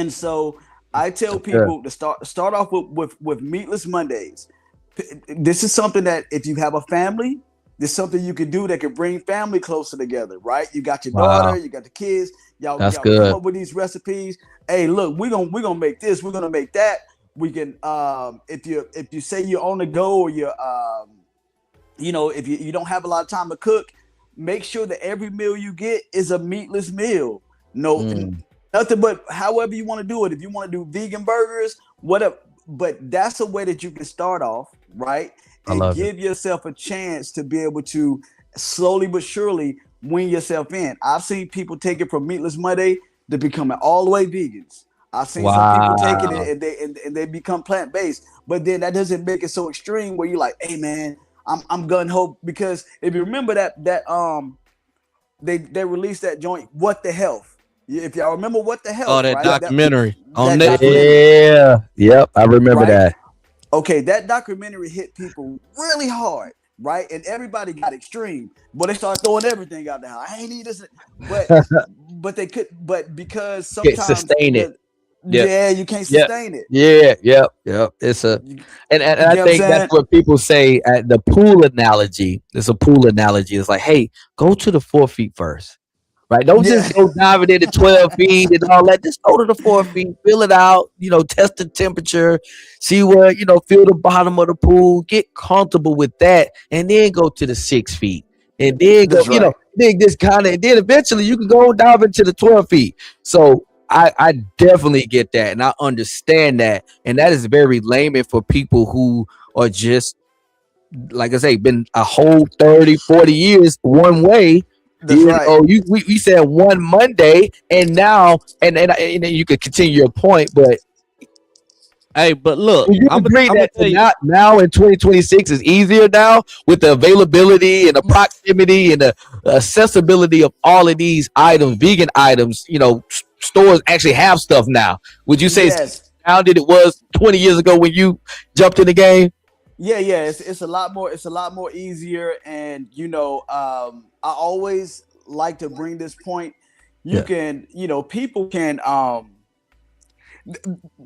so I tell people to start off with Meatless Mondays. This is something that if you have a family, this is something you can do that can bring family closer together, right? You got your daughter, you got the kids, y'all come up with these recipes. Hey, look, we're gonna make this, we're gonna make that. We can if you say you're on the go, or you're if you don't have a lot of time to cook, make sure that every meal you get is a meatless meal. Nothing but however you want to do it. If you want to do vegan burgers, whatever. But that's a way that you can start off, right? And give yourself a chance to be able to slowly but surely win yourself in. I've seen people take it from Meatless Monday to becoming all the way vegans. I've seen some people taking it and they become plant-based. But then that doesn't make it so extreme where you're like, hey man, I'm gun ho, because if you remember that they released that joint, What the Health. If y'all remember What the Health, that right? documentary on Netflix. Yep, I remember that. Okay, that documentary hit people really hard, right? And everybody got extreme, but they started throwing everything out there. I ain't need this, but they could, but because sometimes sustain it. Yeah, you can't sustain it. Yep. It's and I think that's what people say at the pool analogy. It's a pool analogy. It's like, hey, go to the 4 feet first. Right, don't just go diving into 12 feet and all that. Just go to the 4 feet, feel it out. Test the temperature, see where feel the bottom of the pool, get comfortable with that, and then go to the 6 feet, and then go. Then this kind of, then eventually you can go dive into the 12 feet. So I definitely get that, and I understand that, and that is very layman for people who are just, like I say, been a whole 30, 40 years one way. That's right. We said one Monday, and now and you could continue your point, but hey, but look, you agree that now in 2026 is easier now with the availability and the proximity and the accessibility of all of these items, vegan items. Stores actually have stuff now. Would you say how did it was 20 years ago when you jumped in the game? Yeah, it's a lot more easier, and I always like to bring this point.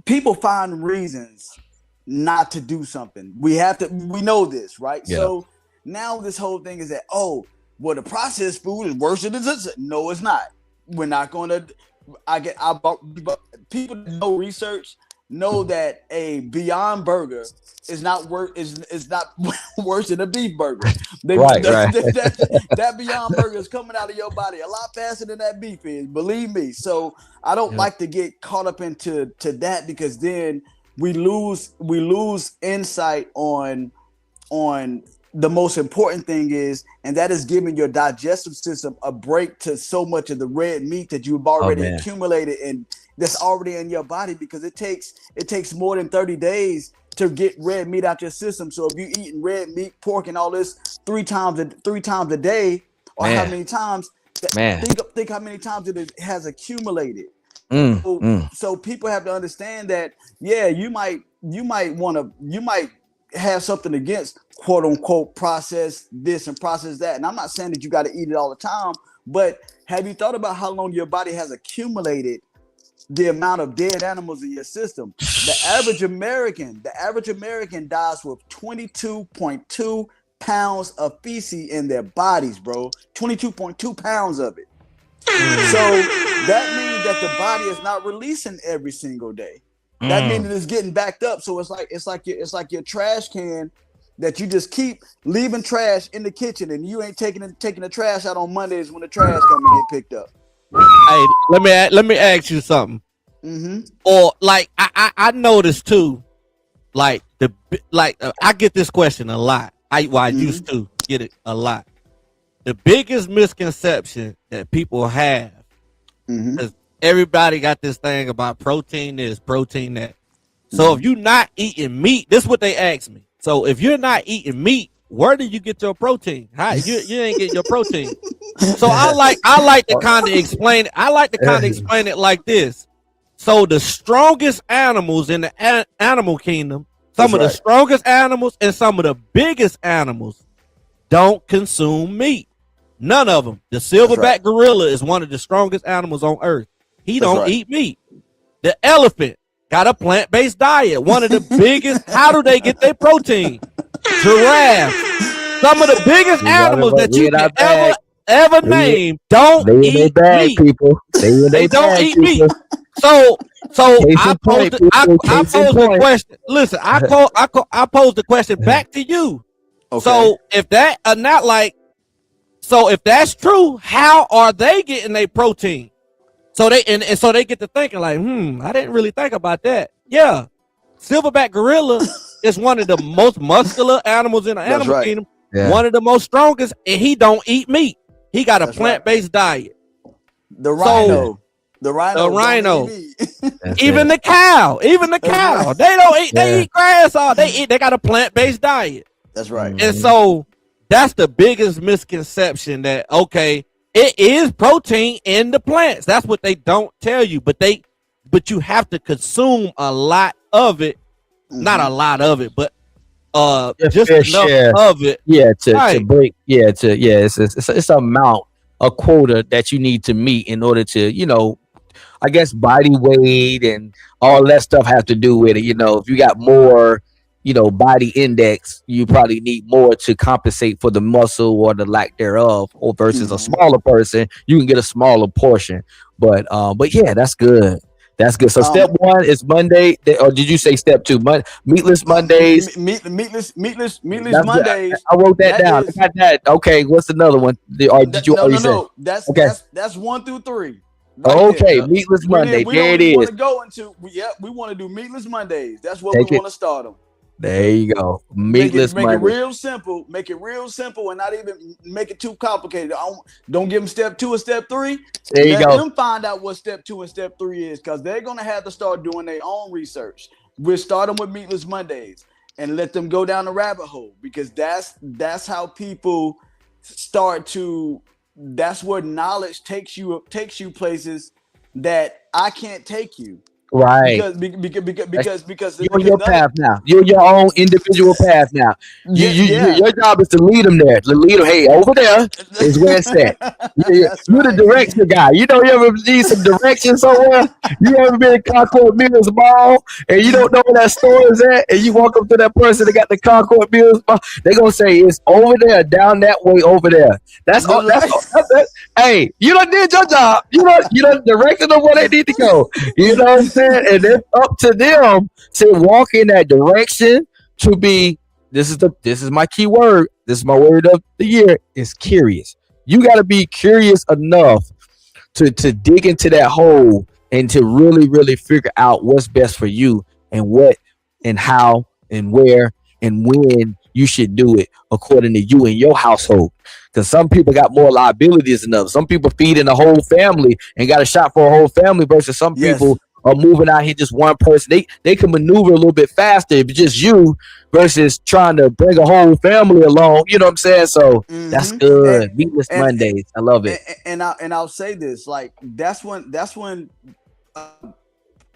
People find reasons not to do something. We know this, right? Yeah. So now this whole thing is that, the processed food is worse than this. No, it's not. We're not going to. People that know research know that a Beyond Burger is not worse than a beef burger. That Beyond Burger is coming out of your body a lot faster than that beef is, believe me. So I don't like to get caught up into that, because then we lose insight on the most important thing is, and that is giving your digestive system a break to so much of the red meat that you've already accumulated and that's already in your body, because it takes more than 30 days to get red meat out your system. So if you're eating red meat, pork, and all this three times a day, or how many times? Think how many times it has accumulated. So people have to understand that. Yeah, you might have something against quote unquote process this and process that. And I'm not saying that you got to eat it all the time, but have you thought about how long your body has accumulated the amount of dead animals in your system? The average American dies with 22.2 pounds of feces in their bodies, bro. 22.2 pounds of it. So that means that the body is not releasing every single day. That means that it's getting backed up. So it's like your trash can that you just keep leaving trash in the kitchen, and you ain't taking the trash out on Mondays when the trash come and get picked up. Hey, let me ask you something. Or like I noticed too, like I get this question a lot. I used to get it a lot. The biggest misconception that people have is everybody got this thing about protein this, protein that. So if you're not eating meat, this is what they ask me. So if you're not eating meat, where do you get your protein? How you ain't getting your protein. So I like to kind of explain it. I like to kind of explain it like this. So the strongest animals in the animal kingdom, some of the strongest animals and some of the biggest animals don't consume meat. None of them. The silverback gorilla is one of the strongest animals on earth. He don't eat meat. The elephant got a plant-based diet. One of the biggest. How do they get their protein? Giraffe. Some of the biggest animals that you can ever name don't eat meat. People. They don't eat meat. So I posed the question. Listen, I posed the question back to you. Okay. So if that not like, so if that's true, how are they getting their protein? So they and so they get to thinking like, I didn't really think about that. Yeah, silverback gorilla is one of the most muscular animals in the animal kingdom. Yeah. One of the most strongest, and he don't eat meat. He got a plant-based diet. The rhino. The rhino. Even the cow. They don't eat. They eat grass. They got a plant-based diet. That's right. And so that's the biggest misconception that it is protein in the plants. That's what they don't tell you. But you have to consume a lot of it. Not a lot of it, but just enough of it. Yeah, to break. It's an amount, a quota that you need to meet in order to, I guess body weight and all that stuff have to do with it. If you got more, body index, you probably need more to compensate for the muscle or the lack thereof, or versus a smaller person, you can get a smaller portion. But yeah, that's good. That's good. So step one is Monday, or did you say step two? Meatless Mondays. Meatless Mondays. I wrote that down. I got that. Okay, what's another one? Or did you already say? No. That's 1 through 3. Right okay, there. Meatless Monday. There it is. We want to do Meatless Mondays. That's what we want to start them. There you go. Meatless Monday. Make it real simple. Make it real simple and not even make it too complicated. Don't give them step 2 or step 3. There you go. Let them find out what step 2 and step 3 is, because they're going to have to start doing their own research. We're starting with Meatless Mondays and let them go down the rabbit hole, because that's how people start to. That's where knowledge takes you places that I can't take you. Right. Because you're on your path now. You're your own individual path now. Your job is to lead them there. To lead them. Hey, over there is where it's at. You're the direction guy. You ever need some direction somewhere? You ever been in Concord Mills Mall and you don't know where that store is at, and you walk up to that person that got the Concord Mills Mall, they're gonna say it's over there, down that way, over there. That's all. Hey, you done did your job. You done directed them where they need to go. You know what I'm saying? And it's up to them to walk in that direction, to be, this is my key word, this is my word of the year, is curious. You got to be curious enough to dig into that hole and to really, really figure out what's best for you, and what and how and where and when you should do it according to you and your household. Because some people got more liabilities than others. Some people feeding a whole family and got a shot for a whole family, versus some people are moving out here just one person. They can maneuver a little bit faster if it's just you, versus trying to bring a whole family along. You know what I'm saying? So that's good. Meatless Mondays. I love it. And I'll say this, like that's when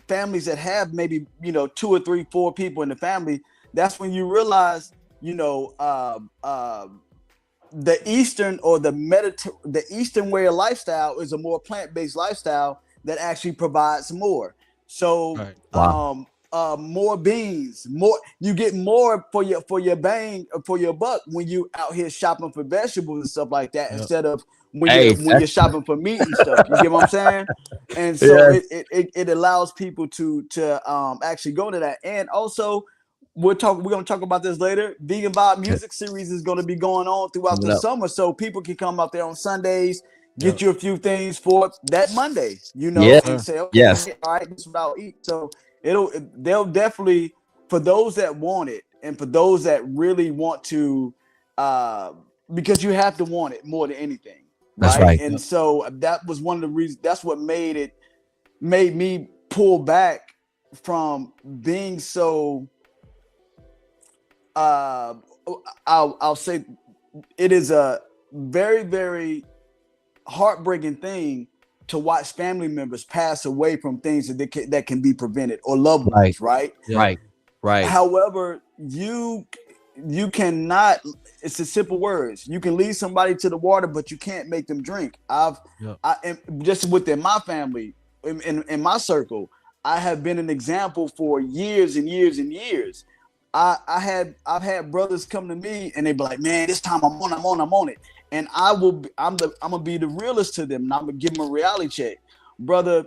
families that have maybe 2 or 3, 4 people in the family, that's when you realize the Eastern or the Eastern way of lifestyle is a more plant-based lifestyle that actually provides more. So more beans, you get more for your bang, for your buck when you out here shopping for vegetables and stuff like that, instead of when you're shopping for meat and stuff. You get what I'm saying? And so it allows people to actually go to that. And also, we're going to talk about this later. Vegan Vibe Music Series is going to be going on throughout the summer, so people can come out there on Sundays, get you a few things for that Monday, and say, okay, all right, this is what I'll eat. So they'll definitely, for those that want it, and for those that really want to, because you have to want it more than anything. That's right. And so that was one of the reasons. That's what made me pull back from being so I'll say it is a very, very heartbreaking thing to watch family members pass away from things that can be prevented, or loved ones, right? Right. However, you cannot. It's the simple words. You can lead somebody to the water, but you can't make them drink. I am just within my family, in my circle, I have been an example for years and years and years. I've had brothers come to me and they be like, man, this time I'm on it. And I'm gonna be the realist to them, and I'm gonna give them a reality check. Brother,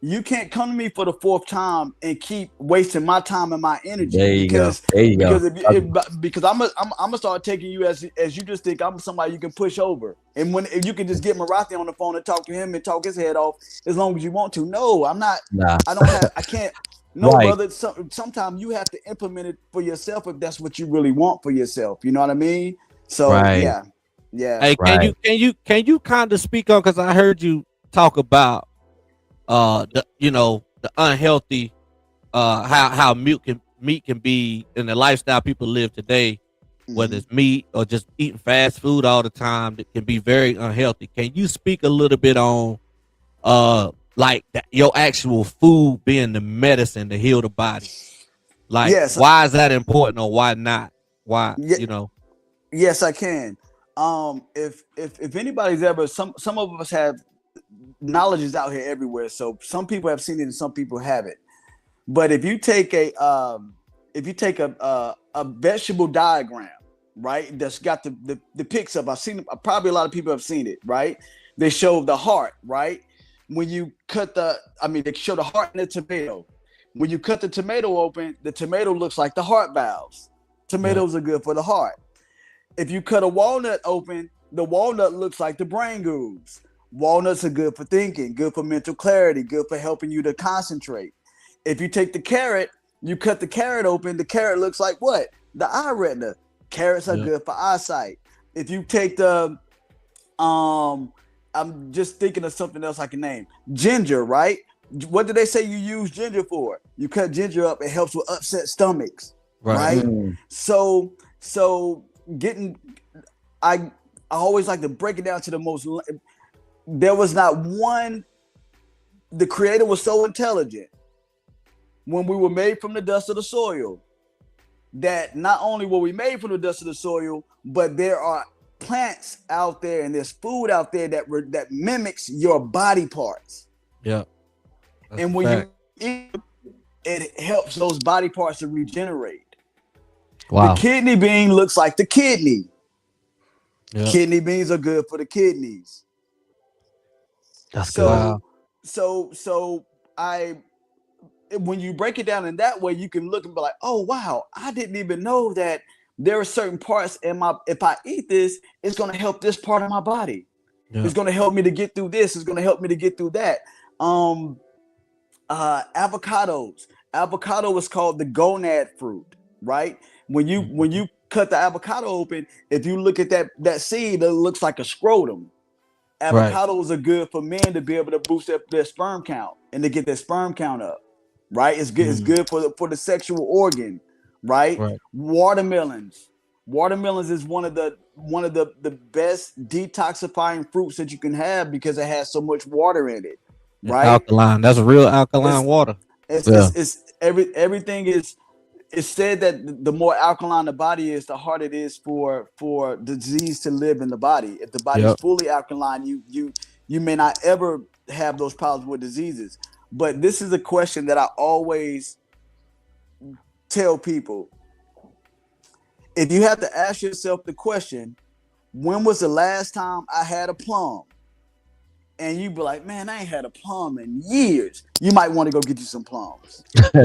you can't come to me for the fourth time and keep wasting my time and my energy. There you go. Because I'm gonna start taking you as you just think I'm somebody you can push over. And if you can just get Morathi on the phone and talk to him and talk his head off as long as you want to. No, I'm not. Nah. I can't. No, brother. Sometimes you have to implement it for yourself if that's what you really want for yourself. You know what I mean? So yeah. Hey, can you kind of speak on, because I heard you talk about the unhealthy how meat can be in the lifestyle people live today, whether it's meat or just eating fast food all the time, that can be very unhealthy. Can you speak a little bit on your actual food being the medicine to heal the body? Like, why is that important, or why not? Why, Yes, I can. If anybody's ever, some of us have, knowledge is out here everywhere. So some people have seen it and some people haven't. But if you take a vegetable diagram, right, that's got the pics up, I've seen it, probably a lot of people have seen it, right? They show the heart, right? When you cut they show the heart in the tomato. When you cut the tomato open, the tomato looks like the heart valves. Tomatoes are good for the heart. If you cut a walnut open, the walnut looks like the brain grooves. Walnuts are good for thinking, good for mental clarity, good for helping you to concentrate. If you take the carrot, you cut the carrot open, the carrot looks like what? The eye retina. Carrots are good for eyesight. If you take the, I'm just thinking of something else I can name. Ginger, right? What do they say you use ginger for? You cut ginger up, it helps with upset stomachs, right? So I always like to break it down to the most. There was not one. The Creator was so intelligent when we were made from the dust of the soil, that not only were we made from the dust of the soil, but there are plants out there and there's food out there that mimics your body parts. Yeah. And when you eat, it helps those body parts to regenerate. Wow. The kidney bean looks like the kidney. Yep. Kidney beans are good for the kidneys. That's good. Wow. So when you break it down in that way, you can look and be like, oh wow, I didn't even know that there are certain parts if I eat this, it's going to help this part of my body. Yep. It's going to help me to get through this. It's going to help me to get through that. Avocados. Avocado is called the gonad fruit, right? When you cut the avocado open, if you look at that seed, it looks like a scrotum. Avocados are good for men to be able to boost their sperm count and to get their sperm count up, right? It's good. It's good for the sexual organ, right? Watermelons is one of the best detoxifying fruits that you can have because it has so much water in it, right? Alkaline. That's a real alkaline water. Everything is. It's said that the more alkaline the body is, the harder it is for disease to live in the body. If the body is fully alkaline, you may not ever have those problems with diseases. But this is a question that I always tell people. If you have to ask yourself the question, when was the last time I had a plum? And you be like, man, I ain't had a plum in years. You might want to go get you some plums. If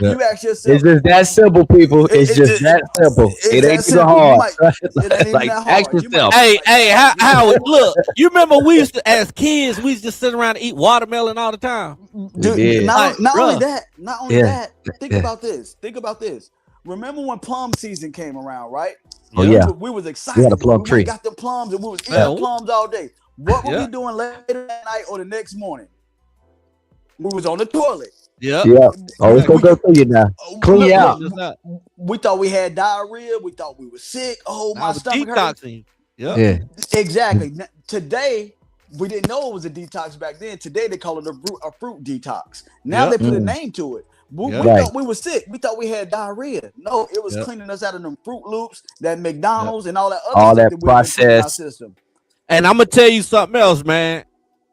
you ask yourself, it's just that simple, people. It's just that simple. It ain't too hard. Like, ask yourself. Hey, how look? You remember we used to, as kids, we used to sit around and eat watermelon all the time. Dude, not only that. Think about this. Remember when plum season came around, right? Oh yeah, we was excited. We had a plum tree. We got the plums and we was eating plums all day. What were we doing later that night or the next morning? We was on the toilet. Yep. Yeah. Oh, it's gonna go through you now. Clean you out. We thought we had diarrhea. We thought we were sick. Oh, I my was stomach hurt. detoxing. Yep. Yeah. Exactly. Today, we didn't know it was a detox back then. Today, they call it a fruit detox. Now they put a name to it. We thought we were sick. We thought we had diarrhea. No, it was cleaning us out of them Fruit Loops, that McDonald's, and all that other all stuff that that we put in our process. system. And I'm gonna tell you something else, man.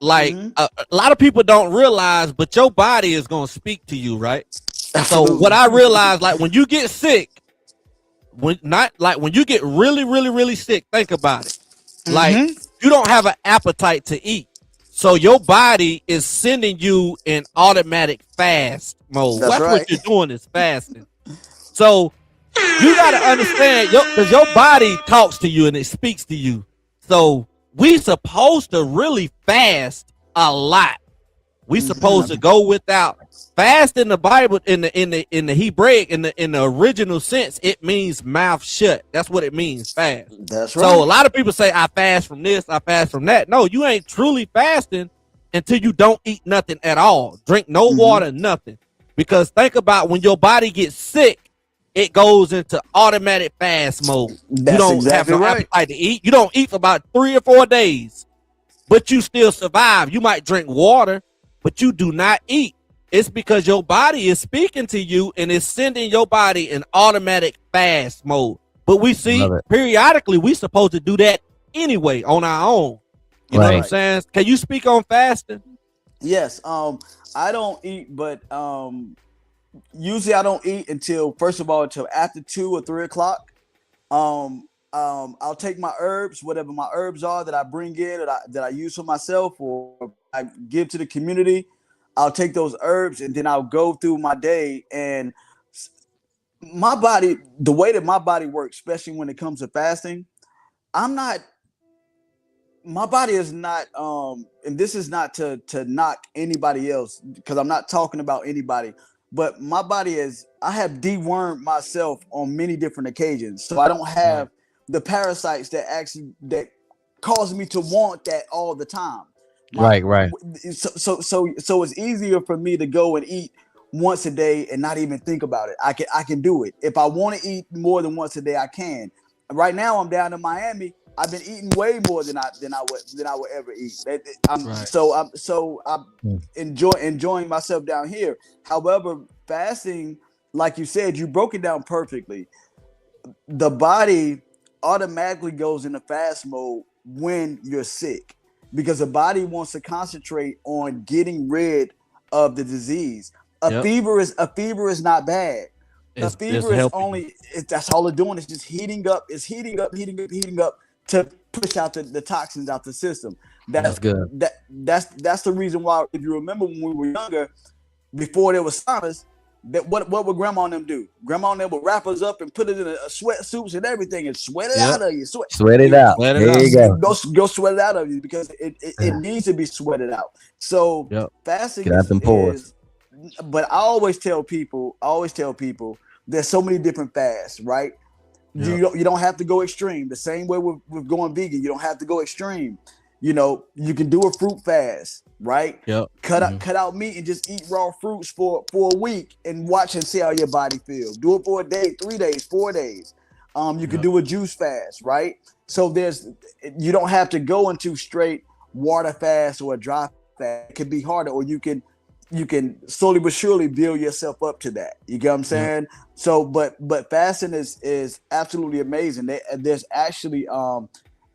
Like a lot of people don't realize, but your body is gonna speak to you, right? Absolutely. So what I realized, like when you get sick, when you get really, really, really sick, think about it. Like you don't have an appetite to eat. So your body is sending you in automatic fast mode. That's right. What you're doing is fasting. So you got to understand, because your body talks to you and it speaks to you. So we supposed to really fast a lot. We supposed to go without. Fast in the Bible, in the Hebraic, in the original sense, it means mouth shut. That's what it means, fast. That's right. So a lot of people say, I fast from this, I fast from that. No, you ain't truly fasting until you don't eat nothing at all. Drink no water, nothing. Because think about when your body gets sick, it goes into automatic fast mode. That's you don't exactly have no right. appetite to eat. You don't eat for about 3 or 4 days, but you still survive. You might drink water, but you do not eat. It's because your body is speaking to you and it's sending your body in automatic fast mode. But we see periodically we supposed to do that anyway on our own. You know what I'm saying? Can you speak on fasting? Yes. I don't eat, but usually I don't eat until after 2 or 3 o'clock. I'll take my herbs, whatever my herbs are that I bring in that I use for myself or I give to the community. I'll take those herbs and then I'll go through my day, and my body, the way that my body works, especially when it comes to fasting, my body is not, and this is not to knock anybody else because I'm not talking about anybody, but my body I have dewormed myself on many different occasions. So I don't have the parasites that cause me to want that all the time. Right. So it's easier for me to go and eat once a day and not even think about it. I can do it. If I want to eat more than once a day, I can. Right now I'm down in Miami. I've been eating way more than I would ever eat. So I'm enjoying myself down here. However, fasting, like you said, you broke it down perfectly. The body automatically goes into fast mode when you're sick, because the body wants to concentrate on getting rid of the disease. A fever is not bad. A fever is that's all it's doing. It's just heating up. It's heating up to push out the toxins out the system. That's good. That's the reason why, if you remember when we were younger, before there was saunas, that what would grandma and them do? Grandma and them would wrap us up and put it in a sweatsuits and everything and sweat it out of you. Sweat it out. There you go. Go sweat it out of you because it needs to be sweated out. So fasting is, but I always tell people there's so many different fasts, right? You don't have to go extreme. The same way with going vegan, you don't have to go extreme. You know, you can do a fruit fast, right? Cut out meat and just eat raw fruits for a week and watch and see how your body feels. Do it for a day, 3 days, 4 days. You can do a juice fast, right? So you don't have to go into straight water fast or a dry fast. It could be harder, or you can slowly but surely build yourself up to that. You get what I'm saying? So, but fasting is absolutely amazing. There's actually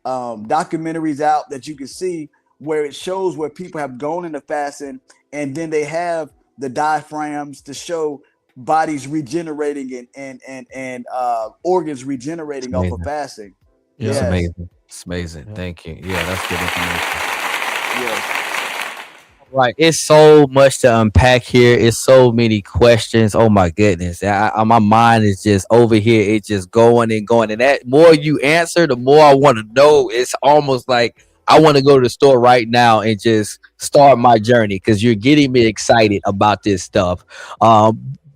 documentaries out that you can see where it shows where people have gone into fasting, and then they have the diaphragms to show bodies regenerating and organs regenerating off of fasting. It's amazing. It's amazing. Thank you. Yeah, that's good information. Yes. Right, it's so much to unpack here. It's so many questions. Oh my goodness, my mind is just over here. It's just going and going, and that more you answer, the more I want to know. It's almost like I want to go to the store right now and just start my journey, because you're getting me excited about this stuff.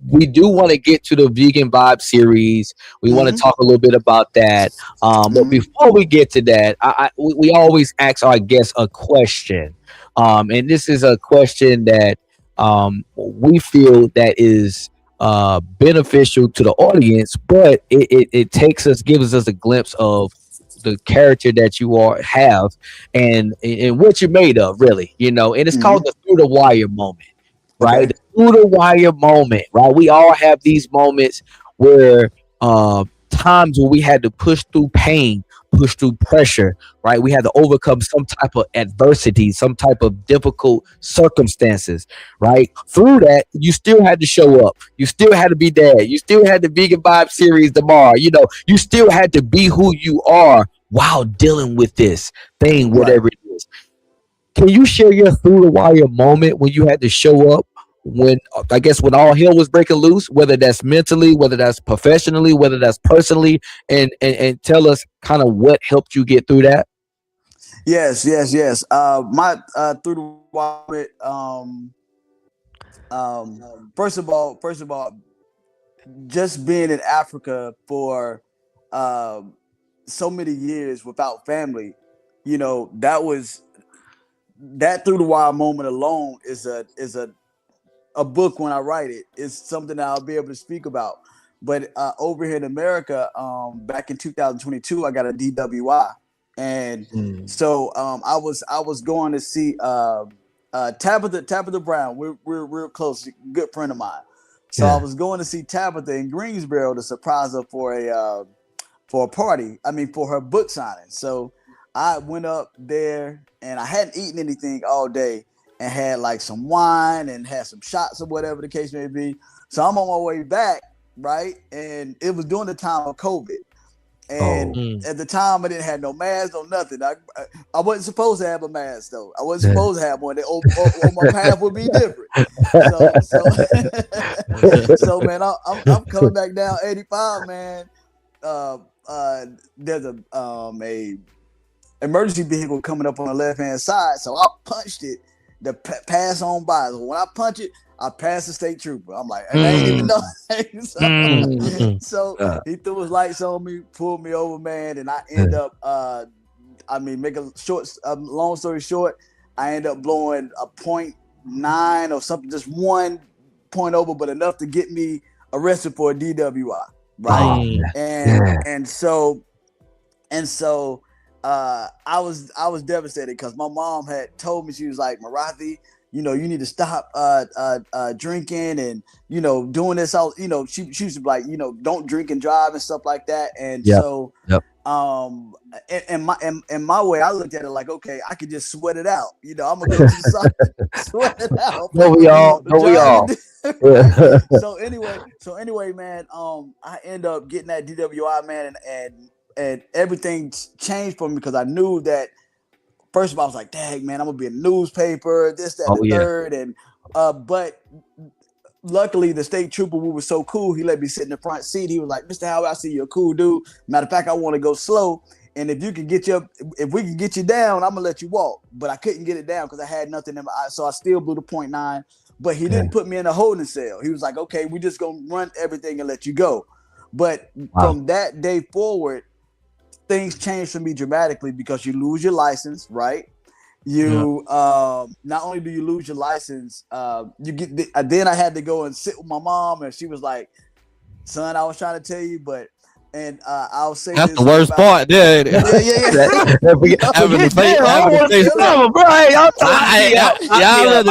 We do want to get to the Vegan Vibe series. We want to talk a little bit about that. But before we get to that, we always ask our guests a question. And this is a question that we feel that is beneficial to the audience, but it gives us a glimpse of the character that you have and what you're made of, really, and it's called the through the wire moment, right? Okay. The through the wire moment, right? We all have these moments where times where we had to push through pain, push through pressure, right? We had to overcome some type of adversity, some type of difficult circumstances, right? Through that, you still had to show up. You still had to be there. You still had the Vegan Vibe series tomorrow. You still had to be who you are while dealing with this thing, whatever it is. Can you share your through the wire moment when you had to show up when all hell was breaking loose, whether that's mentally, whether that's professionally, whether that's personally, and tell us kind of what helped you get through that? Yes. My through the wire. First of all, just being in Africa for so many years without family, that through the wire moment alone is a book when I write it. It's something that I'll be able to speak about. But over here in America, back in 2022, I got a DWI, and so I was going to see Tabitha Brown. We're real close, good friend of mine. So I was going to see Tabitha in Greensboro to surprise her for a party. I mean, for her book signing. So I went up there and I hadn't eaten anything all day and had like some wine and had some shots or whatever the case may be. So I'm on my way back, right? And it was during the time of COVID. And at the time, I didn't have no mask, no nothing. I wasn't supposed to have a mask, though. I wasn't supposed to have one. Or my path would be different. So man, I'm coming back down 85, man. There's a emergency vehicle coming up on the left hand side, so I punched it to pass on by. So when I punch it, I passed the state trooper. I'm like, I ain't even know. So he threw his lights on me, pulled me over, man, and I end up. Make a long story short, I end up blowing a 0.9 or something, just 1 point over, but enough to get me arrested for a DWI, right? And so I was devastated because my mom had told me, she was like, Morathi, you need to stop drinking and doing this all. She used to be like, don't drink and drive and stuff like that. And so in my way, I looked at it like, okay, I could just sweat it out. I'm gonna go to the side, sweat it out. We all. Right? So anyway, man, I end up getting that DWI, man, and everything changed for me because I knew that. First of all, I was like, dang, man, I'm gonna be in the newspaper, this, that, and the third. And but luckily the state trooper, who was so cool, he let me sit in the front seat. He was like, Mr. Howie, I see you're a cool dude. Matter of fact, I want to go slow. And if we can get you down, I'm gonna let you walk. But I couldn't get it down because I had nothing in my eye. So I still blew the 0.9. But he didn't put me in a holding cell. He was like, okay, we just gonna run everything and let you go. But from that day forward, things change for me dramatically because you lose your license, right? You not only do you lose your license, you get. Then I had to go and sit with my mom, and she was like, "Son, I was trying to tell you, but." And I'll say that's this the worst part. Yeah. I'd rather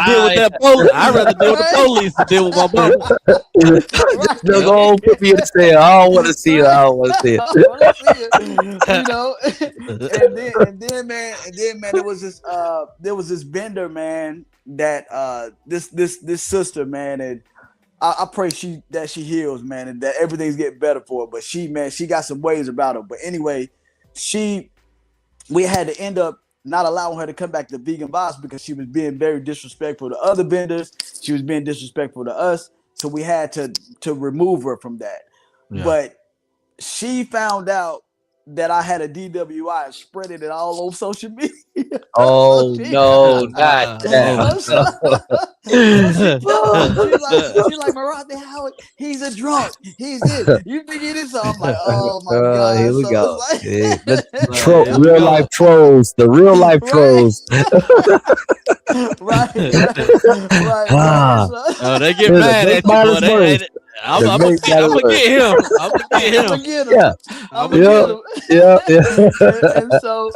deal with that police. I'd rather deal with the police than deal with my mama. Just go on, put me in the cell. I don't want to see it. I don't want to see it. And then, man, there was this vendor, man, that this sister, man, and I pray she heals, man, and that everything's getting better for her. But she got some ways about her. But anyway, we had to end up not allowing her to come back to Vegan Boss because she was being very disrespectful to other vendors. She was being disrespectful to us. So we had to remove her from that. Yeah. But she found out that I had a DWI and spreading it all over social media. Oh no, not that. She's like, Morathi Howie, he's a drunk. He's this. You think he is? So I'm like, oh my God. Here we So go. it's The real life trolls. The real life trolls. right. Ah. Oh, they get mad at you, boy. I'm gonna get him. I'm gonna get him. Yeah. And so,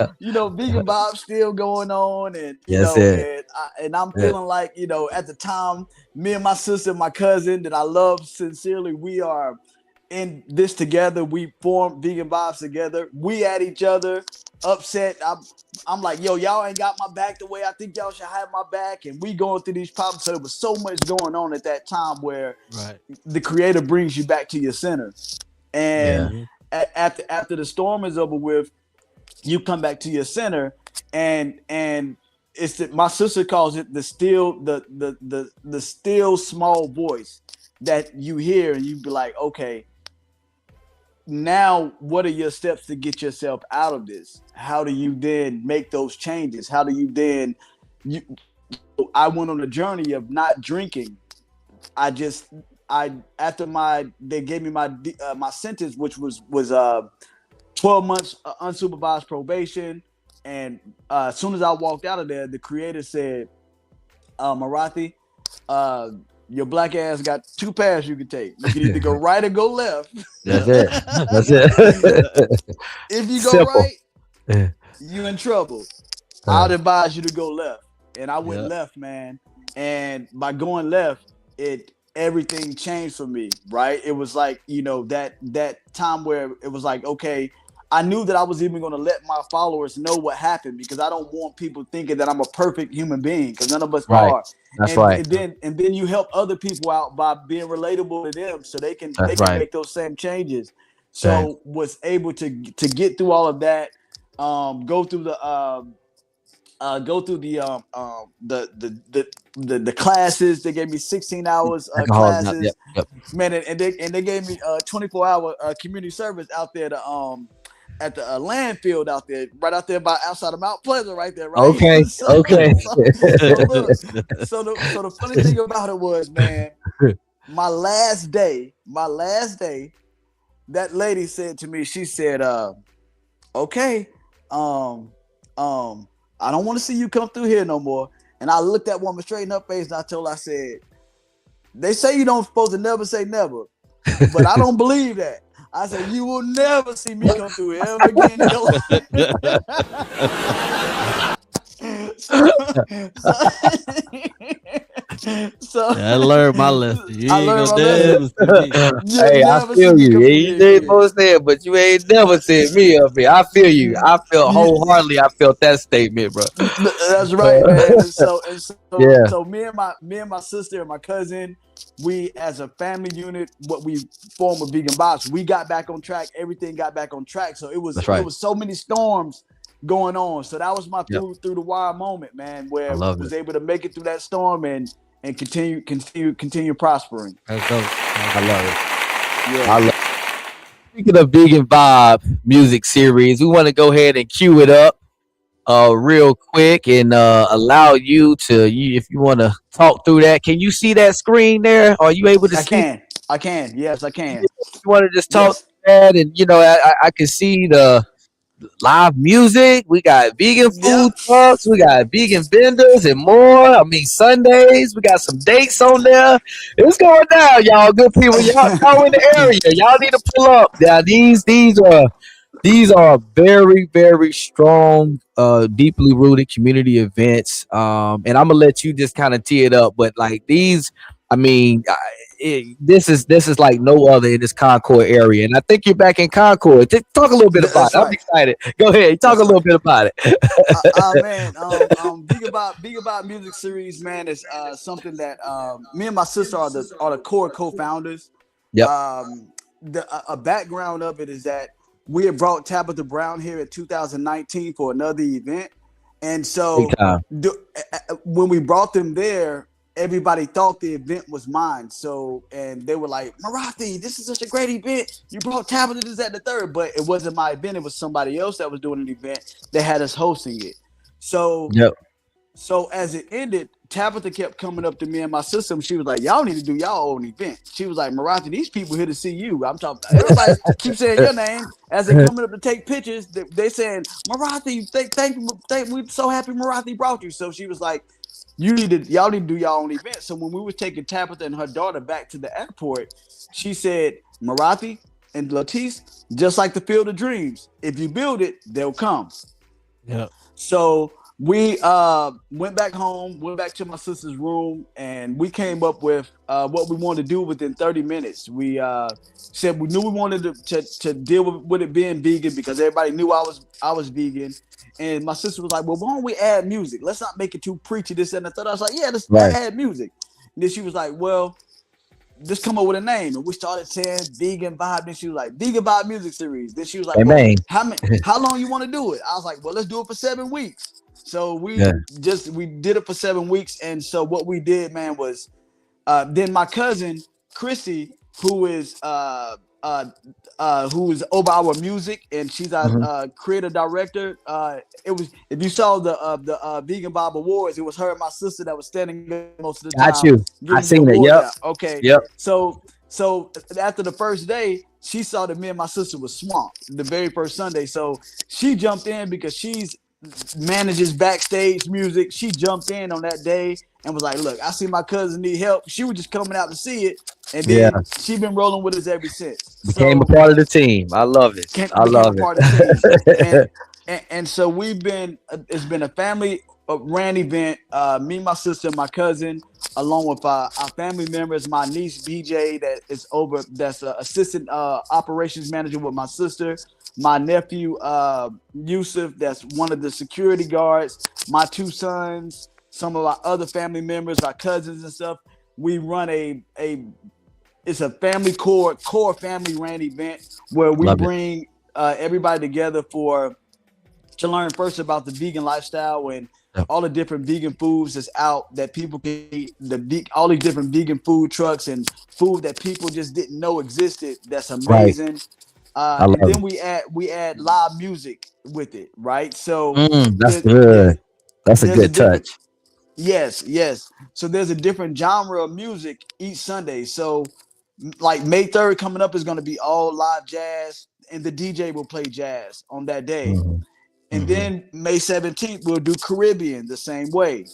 Vegan Bob's still going on, and and I'm feeling like, at the time, me and my sister, my cousin that I love sincerely, we are in this together. We formed Vegan Bobs together. We at each other, upset. I'm like, yo, y'all ain't got my back the way I think y'all should have my back, and we going through these problems. So there was so much going on at that time where the creator brings you back to your center, and after the storm is over with, you come back to your center, and it's my sister calls it the still small voice that you hear, and you be like, okay, now what are your steps to get yourself out of this? How do you then make those changes? How do you then I went on a journey of not drinking. They gave me my sentence, which was 12 months unsupervised probation, and as soon as I walked out of there, the creator said, Morathi, your black ass got two paths you can take. You can either go right or go left. That's it. If you go right, you in trouble. I'd advise you to go left. And I went left, man. And by going left, everything changed for me, right? It was like, that time where it was like, okay, I knew that I was even going to let my followers know what happened, because I don't want people thinking that I'm a perfect human being, because none of us are. That's right. And then you help other people out by being relatable to them, so they can make those same changes. So was able to get through all of that, go through the classes. They gave me 16 hours classes, man, and they gave me 24-hour community service out there at the landfill out there, right out there outside of Mount Pleasant, right there, right? Okay. So the funny thing about it was, man, my last day, that lady said to me, she said, okay, I don't want to see you come through here no more. And I looked that woman straight in her face, and I told her, I said, they say you don't supposed to never say never, but I don't believe that. I said, you will never see me come through here ever again in your life. So I learned my lesson. You ain't gonna Hey, I feel you. You ain't supposed to say it, but you ain't never said me up here. I feel you. I felt wholeheartedly. I felt that statement, bro. That's right, man. So me and my sister and my cousin, we as a family unit, what we formed with Vegan Box, we got back on track. Everything got back on track. So it was so many storms going on. So that was my through the wire moment, man, where I was able to make it through that storm and continue prospering. That's dope. I love it. Yeah. I love it. Speaking of Vegan Vibe music series, we want to go ahead and cue it up real quick and allow you if you want to talk through that. Can you see that screen there? Are you able to see? I can. Yes, I can. You want to just talk through that, and I can see the live music. We got vegan food trucks. We got vegan vendors and more. I mean, Sundays. We got some dates on there. It's going down, y'all. Good people. Y'all in the area. Y'all need to pull up. Yeah, these are very, very strong, deeply rooted community events. And I'm gonna let you just kind of tee it up. But like these, I mean, this is like no other in this Concord area, and I think you're back in Concord. Talk a little bit about it. I'm excited. Go ahead, talk a little bit about it. Man, Vegan Vibe music series, man, is something that me and my sister are the core co-founders. Yep. A background of it is that we had brought Tabitha Brown here in 2019 for another event, and so when we brought them there, everybody thought the event was mine. So, and they were like, Morathi, this is such a great event. You brought Tabitha, this, that, and the third. But it wasn't my event. It was somebody else that was doing an event that had us hosting it. So, so as it ended, Tabitha kept coming up to me and my sister. She was like, y'all need to do y'all own event. She was like, Morathi, these people here to see you. I'm talking, everybody keeps saying your name as they coming up to take pictures. They saying, Morathi, thank we're so happy Morathi brought you. So she was like, y'all need to do y'all own event. So when we was taking Tabitha and her daughter back to the airport, she said, Morathi and Latisse, just like the Field of Dreams, if you build it, they'll come. Yeah. So we went back home, went back to my sister's room, and we came up with what we wanted to do within 30 minutes. We said we knew we wanted to deal with it being vegan because everybody knew I was vegan. And my sister was like, well, why don't we add music? Let's not make it too preachy, this and the third. I was like, yeah, let's add music. And then she was like, well, just come up with a name. And we started saying Vegan Vibe. Then she was like, Vegan Vibe Music Series. Then she was like, well, how long you want to do it? I was like, well, let's do it for 7 weeks. So we did it for 7 weeks. And so what we did, man, was then my cousin, Chrissy, who is over our music, and she's our creative director. It was, if you saw the Vegan Vibe Awards, it was her and my sister that was standing there most of the time. Got you. I seen it. Yep. Out. Okay. Yep. So after the first day, she saw that me and my sister was swamped the very first Sunday. So she jumped in because she's manages backstage music. She jumped in on that day and was like, look, I see my cousin need help. She was just coming out to see it, and then she been rolling with us ever since. Became a part of the team. I love it. I love it. And so we've been, it's been a family ran event. Me, my sister, my cousin, along with our family members, my niece BJ that's assistant operations manager with my sister, my nephew Yusuf, that's one of the security guards, my 2 sons, some of our other family members, our cousins and stuff. We run it's a family core family ran event where we bring everybody together to learn first about the vegan lifestyle and all the different vegan foods that's out that people can eat, all these different vegan food trucks and food that people just didn't know existed. That's amazing. And then we add live music with it, right? So that's good. That's a good touch. Yes. So there's a different genre of music each Sunday. So like May 3rd coming up is going to be all live jazz, and the DJ will play jazz on that day. And then May 17th, we'll do Caribbean the same way.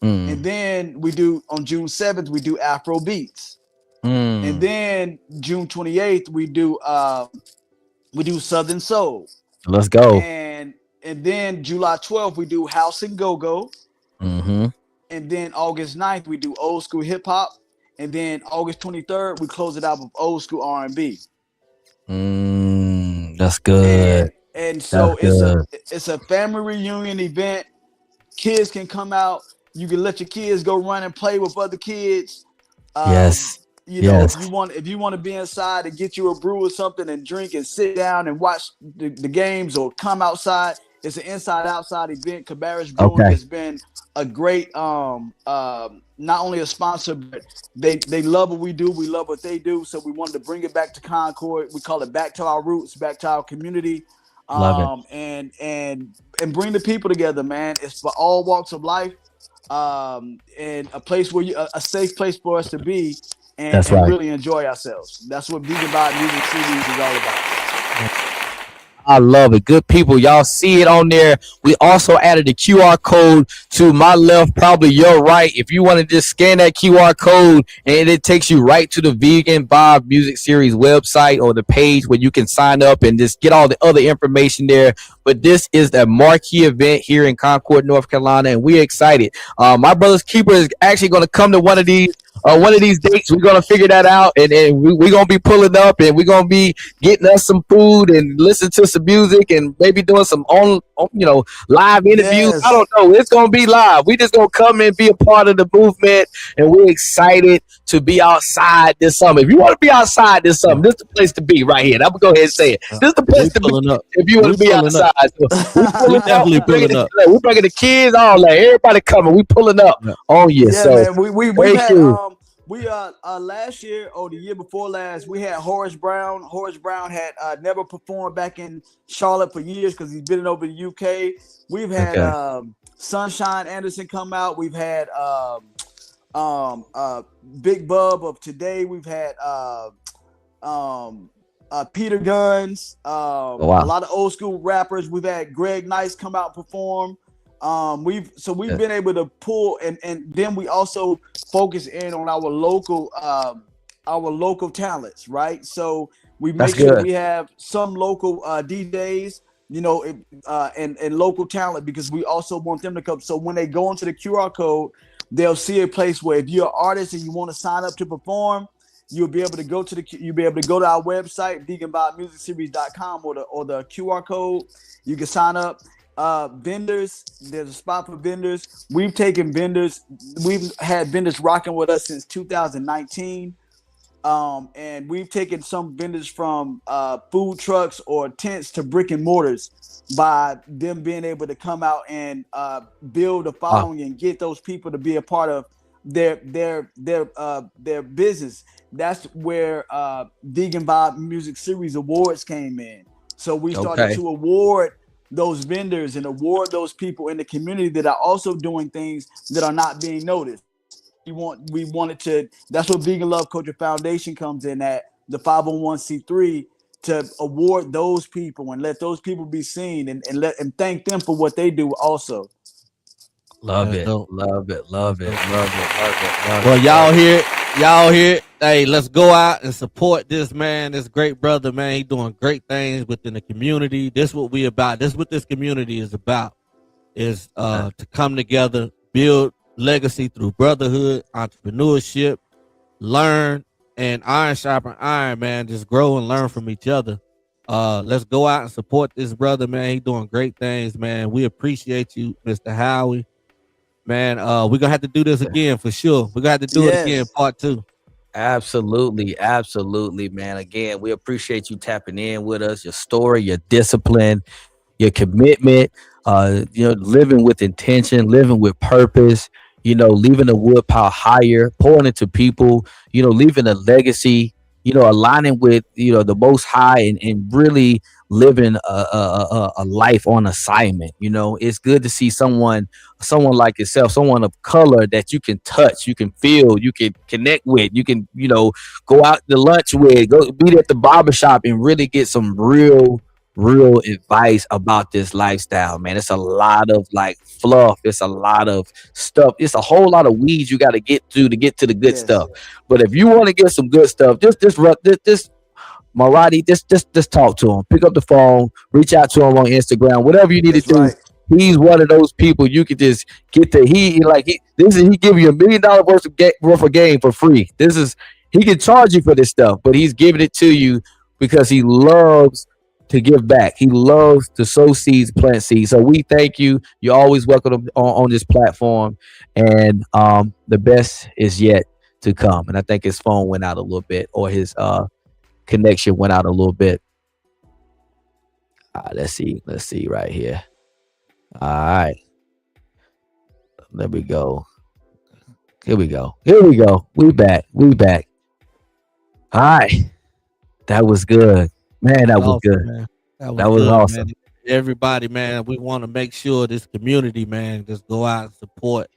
And then we do, on June 7th, we do Afro beats. And then June 28th, we do Southern Soul. Let's go. And then July 12th, we do House and Go-Go. And then August 9th, we do old school hip hop. And then August 23rd, we close it out with old school R&B. That's good. And so it's a family reunion event. Kids can come out. You can let your kids go run and play with other kids. You know, if you want to be inside and get you a brew or something and drink and sit down and watch the games or come outside, it's an inside-outside event. Cabarrus Brewing has been a great, not only a sponsor, but they love what we do. We love what they do. So we wanted to bring it back to Concord. We call it Back to Our Roots, back to our community. Love it. And bring the people together, man. It's for all walks of life, and a place where a safe place for us to be and really enjoy ourselves. That's what Vegan Vibe Music Series is all about. I love it. Good people. Y'all see it on there. We also added a QR code to my left, probably your right. If you want to just scan that QR code and it takes you right to the Vegan Vibe Music Series website or the page where you can sign up and just get all the other information there. But this is the marquee event here in Concord, North Carolina, and we're excited. My brother's keeper is actually going to come to one of these one of these dates we're gonna figure that out, and we're gonna be pulling up, and we're gonna be getting us some food and listen to some music, and maybe doing some live interviews. I don't Yes. know. It's gonna be live. We just gonna come and be a part of the movement, and we're excited to be outside this summer. If you want to be outside this summer, this is the place to be right here. I'm gonna go ahead and say it. This is the place We to be pulling up. if you want We to be pulling up. outside. So we We pulling up. definitely pulling up. We're bringing the kids, all that. Everybody coming. We pulling up Yeah. on you. Yeah, So man. We've thank had you. we last year or the year before last, we had Horace Brown. Horace Brown had never performed back in Charlotte for years because he's been over the UK. We've had Okay. Sunshine Anderson come out. We've had Big Bub of Today. We've had Peter Guns, Oh, a wow. lot of old school rappers. We've had Greg Nice come out and perform. We've Yeah. been able to pull, and then we also focus in on our local talents, right? So we That's make sure good. we have some local DJs, and local talent, because we also want them to come. So when they go into the QR code, they'll see a place where if you're an artist and you want to sign up to perform, you'll be able to go to our website, veganbibmusicseries.com, or the QR code. You can sign up. Vendors, there's a spot for vendors. We've had vendors rocking with us since 2019. And we've taken some vendors from food trucks or tents to brick and mortars by them being able to come out and build a following and get those people to be a part of their business. That's where Vegan Vibe Music Series Awards came in. So we started Okay. to award those vendors and award those people in the community that are also doing things that are not being noticed. We wanted to. That's what Vegan Love Culture Foundation comes in at, the 501c3, to award those people and let those people be seen, and thank them for what they do also. Love That's it. dope. Love it. Love it. That's dope. Love it. Love it. Love Well, it. Love it. y'all here. Hey, let's go out and support this man, this great brother, man. He doing great things within the community. This is what we about. This is what this community is about. Is to come together, build legacy through brotherhood, entrepreneurship, learn, and iron sharpen iron, man. Just grow and learn from each other. Let's go out and support this brother, man. He doing great things, man. We appreciate you, Mr. Howie. Man, we're gonna have to do this again for sure. We're gonna have to do it again, Yes. part 2. Absolutely, absolutely, man. Again, we appreciate you tapping in with us, your story, your discipline, your commitment, living with intention, living with purpose, leaving the woodpile higher, pouring into people, leaving a legacy, aligning with, the most high, and really living a life on assignment. It's good to see someone like yourself, someone of color that you can touch, you can feel, you can connect with, you can, go out to lunch with, go be at the barbershop and really get some real advice about this lifestyle, man. It's a lot of like fluff, it's a lot of stuff, it's a whole lot of weeds you got to get to get to the good Yes. stuff. But if you want to get some good stuff, just Morathi, just talk to him, pick up the phone, reach out to him on Instagram, whatever you need That's to do. right. He's one of those people you can just get to. He give you $1 million worth of game for free. He can charge you for this stuff, but he's giving it to you because he loves to give back. He loves to sow seeds, plant seeds. So we thank you. You're always welcome on this platform, and the best is yet to come. And I think his phone went out a little bit, or his connection went out a little bit. Let's see right here. All right, there we go. Here we go. We back. All right, that was good, man. That was Awesome, good. man. That was good, awesome. man. Everybody, man, we want to make sure this community, man, just go out and support.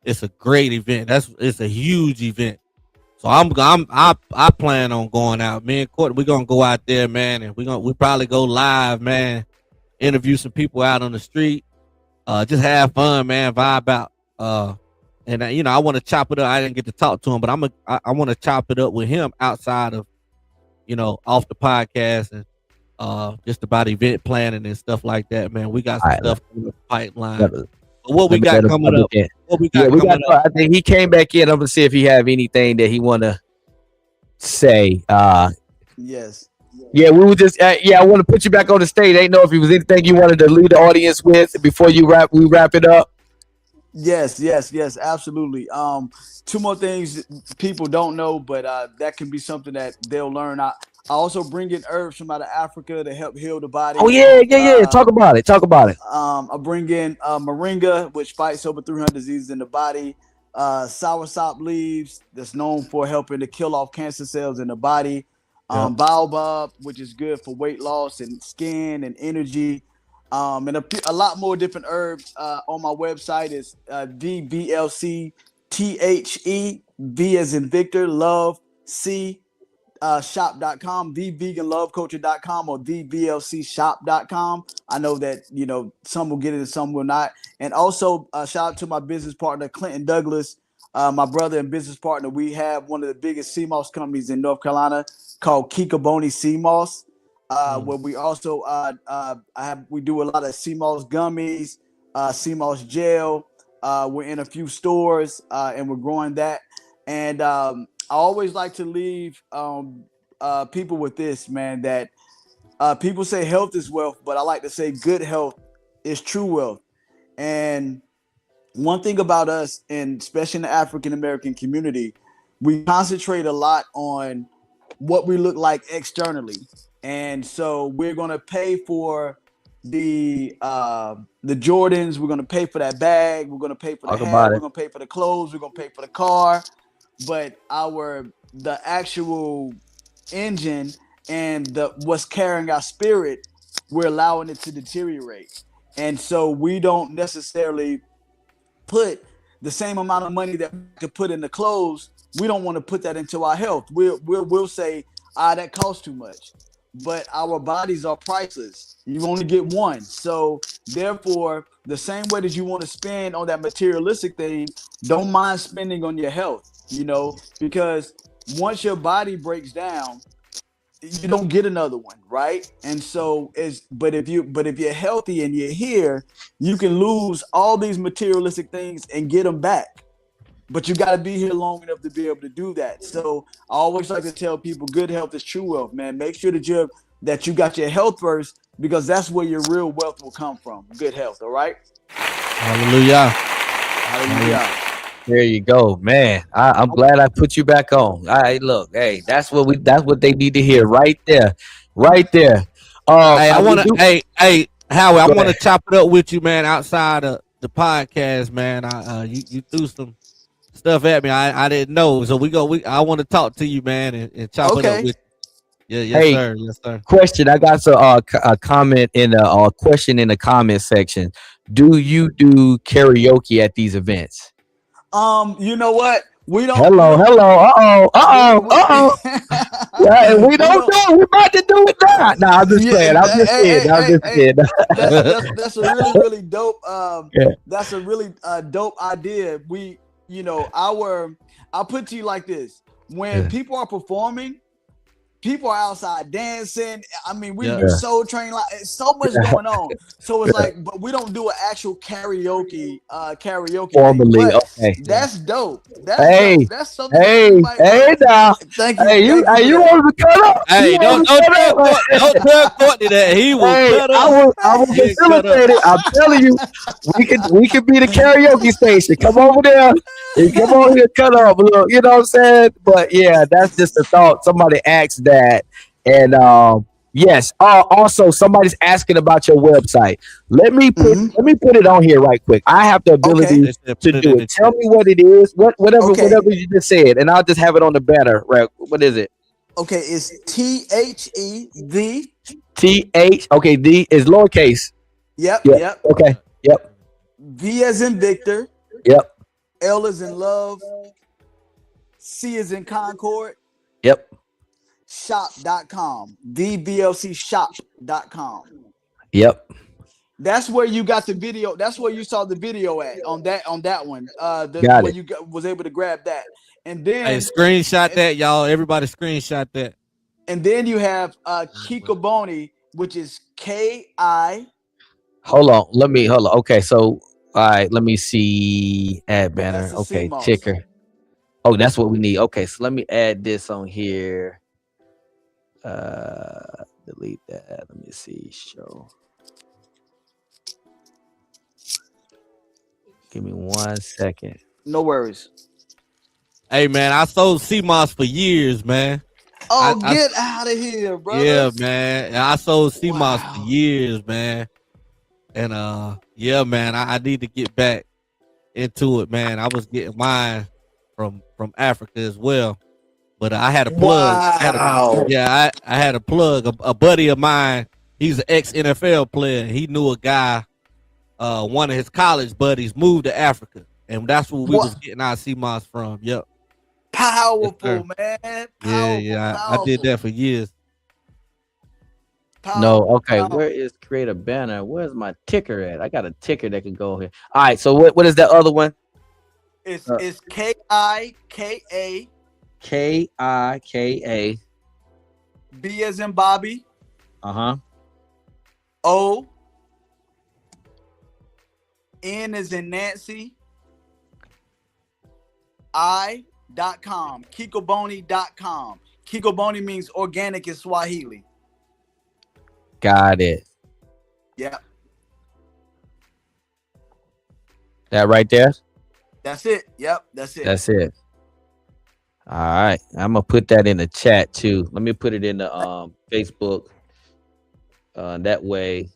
It's a great event. It's a huge event. So I plan on going out. Me and Courtney, we're gonna go out there, man, and we probably go live, man. Interview some people out on the street. Just have fun, man. Vibe out. And I want to chop it up. I didn't get to talk to him, but I want to chop it up with him outside of, off the podcast, and just about event planning and stuff like that, man. We got some All right, stuff in the pipeline. let What we got coming up? What we got coming up? I think he came back in. I'm gonna see if he have anything that he wanna say. Yes. Yeah, we were just. I want to put you back on the stage. I didn't know if it was anything you wanted to leave the audience with before we wrap it up. Yes, absolutely. Two more things people don't know, but that can be something that they'll learn. I also bring in herbs from out of Africa to help heal the body. Oh yeah. Talk about it. I bring in moringa, which fights over 300 diseases in the body. Soursop leaves, that's known for helping to kill off cancer cells in the body. Baobab, which is good for weight loss and skin and energy. And a lot more different herbs on my website is VBLCTHE, V as in Victor, love, C, shop.com, theveganloveculture.com or theblcshop.com. I know that, some will get it and some will not. And also shout out to my business partner, Clinton Douglas, my brother and business partner. We have one of the biggest sea moss companies in North Carolina called Kikaboni Sea Moss. Where we also we do a lot of sea moss gummies, sea moss gel. We're in a few stores and we're growing that. And I always like to leave people with this, man, that people say health is wealth, but I like to say good health is true wealth. And one thing about us, and especially in the African American community, we concentrate a lot on what we look like externally. And so we're going to pay for the Jordans. We're going to pay for that bag. We're going to pay for the hat. We're going to pay for the clothes. We're going to pay for the car. But the actual engine and what's carrying our spirit, we're allowing it to deteriorate. And so we don't necessarily put the same amount of money that we could put in the clothes. We don't want to put that into our health. We'll say, that costs too much. But our bodies are priceless. You only get one. So therefore, the same way that you want to spend on that materialistic thing, don't mind spending on your health, because once your body breaks down, you don't get another one, right? And so but if you're healthy and you're here, you can lose all these materialistic things and get them back. But you got to be here long enough to be able to do that. So I always like to tell people, good health is true wealth, man. Make sure that you got your health first, because that's where your real wealth will come from. Good health, all right? Hallelujah. There you go, man. I'm glad I put you back on. Look, hey, that's what they need to hear right there. Hey, Howie, I want to chop it up with you, man, outside of the podcast, man. You threw some stuff at me I didn't know, so I want to talk to you, man, and chop it up with you. Yes, sir. Question: I got a comment in a question in the comment section. Do you do karaoke at these events? You know what? We don't. Hello. Yeah, and we don't do. We're about to do it now. No, I'm just playing. I'm just kidding. That's a really, really dope. That's a really dope idea. I'll put to you like this: when people are performing, people are outside dancing. I mean, we do Soul Train, like so much going on. So it's like, but we don't do an actual karaoke formally. Okay, that's dope. That's something. Now. Thank you. Hey, you want to cut up? Hey, don't tell Courtney that he will cut up. I will facilitate it. I'm telling you, we can be the karaoke station. Come over there. And come on here, cut up a little. You know what I'm saying? But yeah, that's just a thought. Somebody asked that, and yes. Also, somebody's asking about your website. Let me put it on here right quick. I have the ability to do it. Tell me what it is. Whatever you just said, and I'll just have it on the banner. Right? What is it? Okay, it's THE. TH. Okay, D is lowercase. Yep. Okay. Yep. V as in Victor. Yep. L is in love. C is in Concord. Yep. Shop.com. TheBLCshop.com. Yep. That's where you got the video. That's where you saw the video at on that one. Where you was able to grab that. And then screenshot that, y'all. Everybody screenshot that. And then you have Kikaboni, which is KI. Hold on. Okay, so All right, let me see. Add banner. That's the Okay, CMOS. ticker. Oh, that's what we need. Okay, so let me add this on here. Delete that. Let me see. Show. Give me 1 second. No worries. Hey man, I sold CMOS for years, man. Oh, I get out of here, brother. Yeah, man. I sold CMOS for Wow. years, man. And yeah, man, I need to get back into it, man. I was getting mine from Africa as well. But I had a plug. Wow. I had a plug. A buddy of mine, he's an ex-NFL player. He knew a guy, one of his college buddies moved to Africa. And that's where we was getting our CMOS from. Yep. Powerful, man. Powerful, I did that for years. No, okay. Where is create a banner? Where's my ticker at? I got a ticker that can go here. All right. So what is that other one? It's KIKA. KIKA. B as in Bobby. Uh-huh. O. N as in Nancy. I.com. Kikoboni.com. Kikoboni means organic in Swahili. Got it. Yeah. That right there? That's it. Yep. That's it. That's it. All right. I'm gonna put that in the chat too. Let me put it in the Facebook. That way.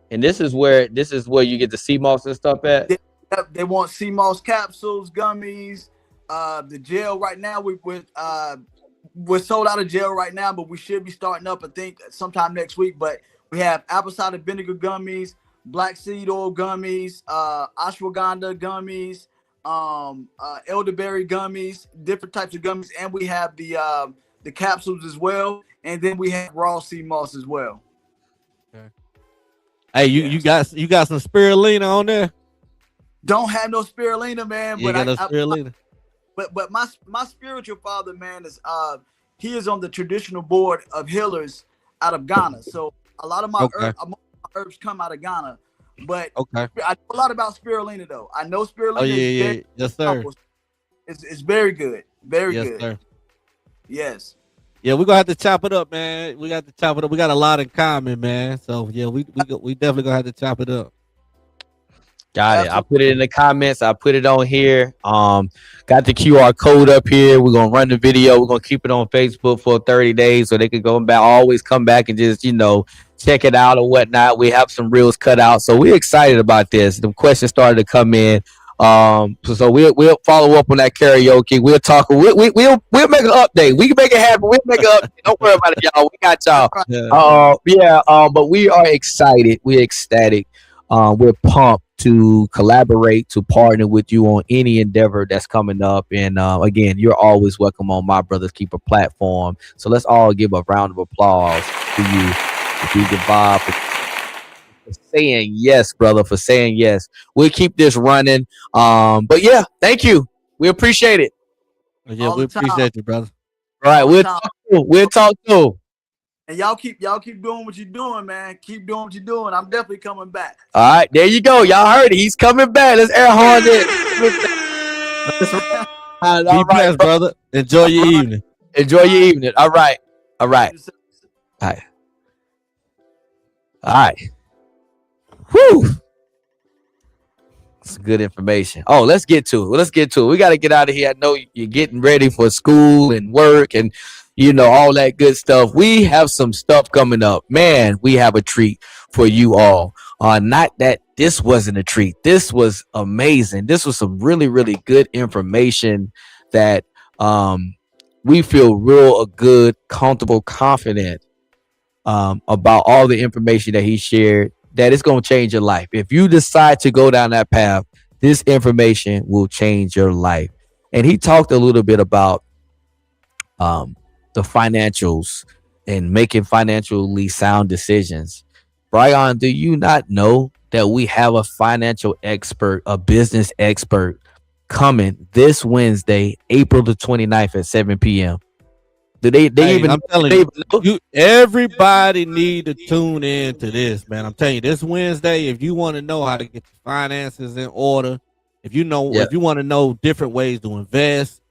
And this is where you get the CMOS and stuff at. They want CMOS capsules, gummies. The gel right now, we're sold out of gel right now, but we should be starting up, I think, sometime next week. But we have apple cider vinegar gummies, black seed oil gummies, ashwagandha gummies, elderberry gummies, different types of gummies, and we have the capsules as well, and then we have raw CMOS as well. Okay. Hey, you got some spirulina on there? Don't have no spirulina, man. You got no spirulina. But my spiritual father, man, is he is on the traditional board of healers out of Ghana. So a lot of my herbs come out of Ghana. But I know a lot about spirulina though. I know spirulina. Oh yeah. Yes, sir. It's very good. Very good. Sir. Yes. Yeah, we're gonna have to chop it up, man. We got to chop it up. We got a lot in common, man. So yeah, we definitely gonna have to chop it up. Got it. I put it in the comments. I put it on here. Got the QR code up here. We're gonna run the video. We're gonna keep it on Facebook for 30 days so they can go back, always come back and just, check it out or whatnot. We have some reels cut out. So we're excited about this. The questions started to come in. So we'll follow up on that karaoke. We'll talk. We'll make an update. We can make it happen. We'll make an update. Don't worry about it, y'all. We got y'all. But we are excited. We're ecstatic. We're pumped to collaborate, to partner with you on any endeavor that's coming up. And again, you're always welcome on My Brother's Keeper platform. So let's all give a round of applause to you, Bob, for saying yes, brother, for saying yes. We'll keep this running. But yeah, thank you. We appreciate it. Yeah, we appreciate you, brother. All right, we'll talk too. And y'all keep doing what you're doing, man. Keep doing what you're doing. I'm definitely coming back. All right, there you go. Y'all heard it. He's coming back. Let's air horn it. Be blessed, brother. Enjoy your evening. Enjoy your evening. All right. All right. Whew. It's good information. Oh, let's get to it. We got to get out of here. I know you're getting ready for school and work and all that good stuff. We have some stuff coming up. Man, we have a treat for you all. Not that this wasn't a treat. This was amazing. This was some really, really good information that we feel real good, comfortable, confident about all the information that he shared, that it's going to change your life. If you decide to go down that path, this information will change your life. And he talked a little bit about the financials and making financially sound decisions. Brian, do you not know that we have a financial expert, a business expert coming this Wednesday, April the 29th at 7 p.m.? Do they even? I'm telling you, everybody need to tune in to this, man. I'm telling you, this Wednesday, if you want to know how to get your finances in order, if you want to know different ways to invest,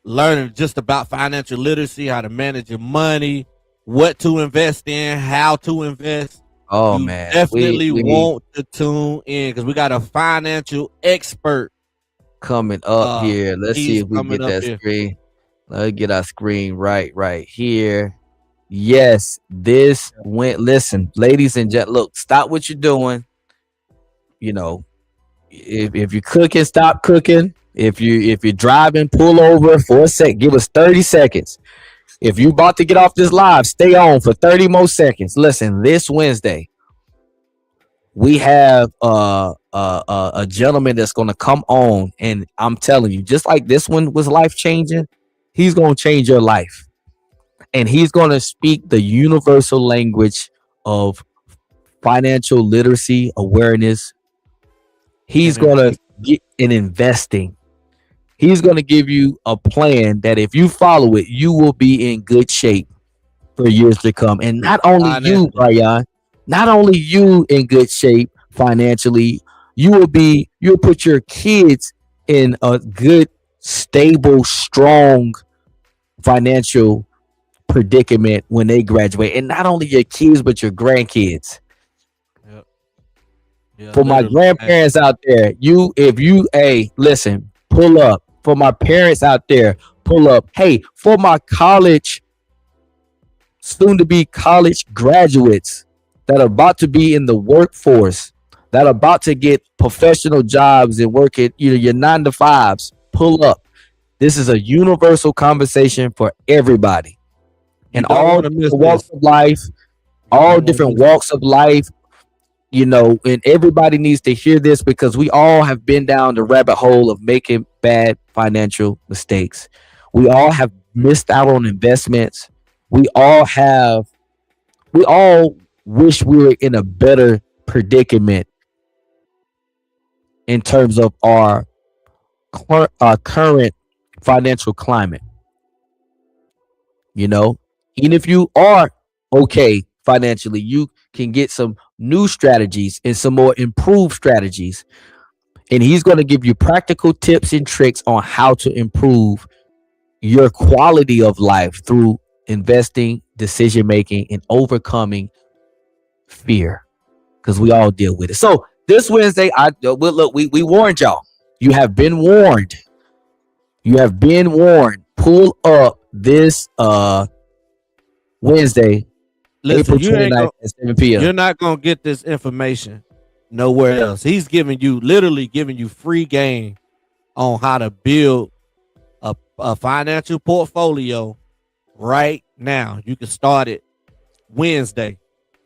learning just about financial literacy, how to manage your money, what to invest in, how to invest. Oh you man, definitely want to tune in because we got a financial expert coming up here. Let's see if we get that here. screen. Let's get our screen right here. Yes, this went. Listen, ladies and gentlemen, look, stop what you're doing. You know, if you're cooking, stop cooking. If you're driving, pull over for a sec. Give us 30 seconds. If you're about to get off this live, stay on for 30 more seconds. Listen, this Wednesday, we have a gentleman that's going to come on, and I'm telling you, just like this one was life changing, he's going to change your life, and he's going to speak the universal language of financial literacy awareness. He's going to get in investing. He's going to give you a plan that if you follow it, you will be in good shape for years to come. And not only you, Brian, not only you in good shape financially, you'll put your kids in a good, stable, strong financial predicament when they graduate. And not only your kids, but your grandkids. Yeah, for my grandparents out there, listen, pull up. For my parents out there, pull up. Hey, for my soon to be college graduates that are about to be in the workforce, that are about to get professional jobs and work at your 9 to 5s, pull up. This is a universal conversation for everybody. And all different walks of life, and everybody needs to hear this because we all have been down the rabbit hole of making bad financial mistakes. We all have missed out on investments. We all wish we were in a better predicament in terms of our current financial climate. Even if you are okay financially, you can get some new strategies and some more improved strategies. And he's going to give you practical tips and tricks on how to improve your quality of life through investing, decision making, and overcoming fear, because we all deal with it. So this Wednesday, we warned y'all. You have been warned. Pull up this Wednesday. Listen, April 29th at 7 p.m. You're not going to get this information nowhere else. He's literally giving you free game on how to build a financial portfolio right now. You can start it Wednesday.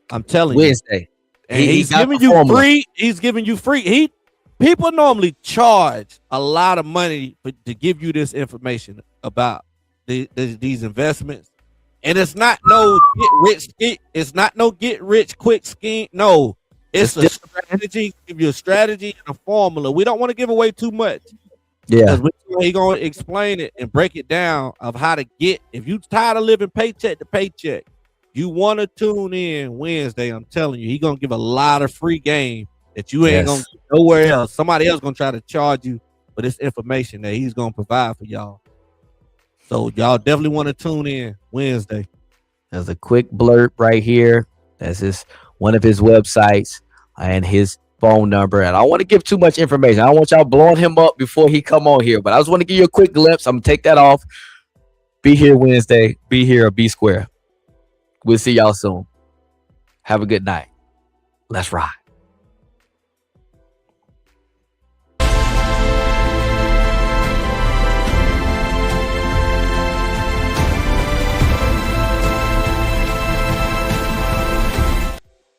I'm telling you. Wednesday. And he's giving you free. He's giving you free. People normally charge a lot of money to give you this information about these investments. And it's not no get rich quick scheme. No, it's a strategy. Give you a strategy and a formula. We don't want to give away too much. Yeah, he's gonna explain it and break it down of how to get. If you tired of living paycheck to paycheck, you want to tune in Wednesday. I'm telling you, he's gonna give a lot of free game that you ain't gonna get nowhere else. Somebody else gonna try to charge you for this information that he's gonna provide for y'all. So y'all definitely want to tune in Wednesday. There's a quick blurb right here. That's one of his websites and his phone number. And I don't want to give too much information. I don't want y'all blowing him up before he come on here. But I just want to give you a quick glimpse. I'm going to take that off. Be here Wednesday. Be here or be square. We'll see y'all soon. Have a good night. Let's ride.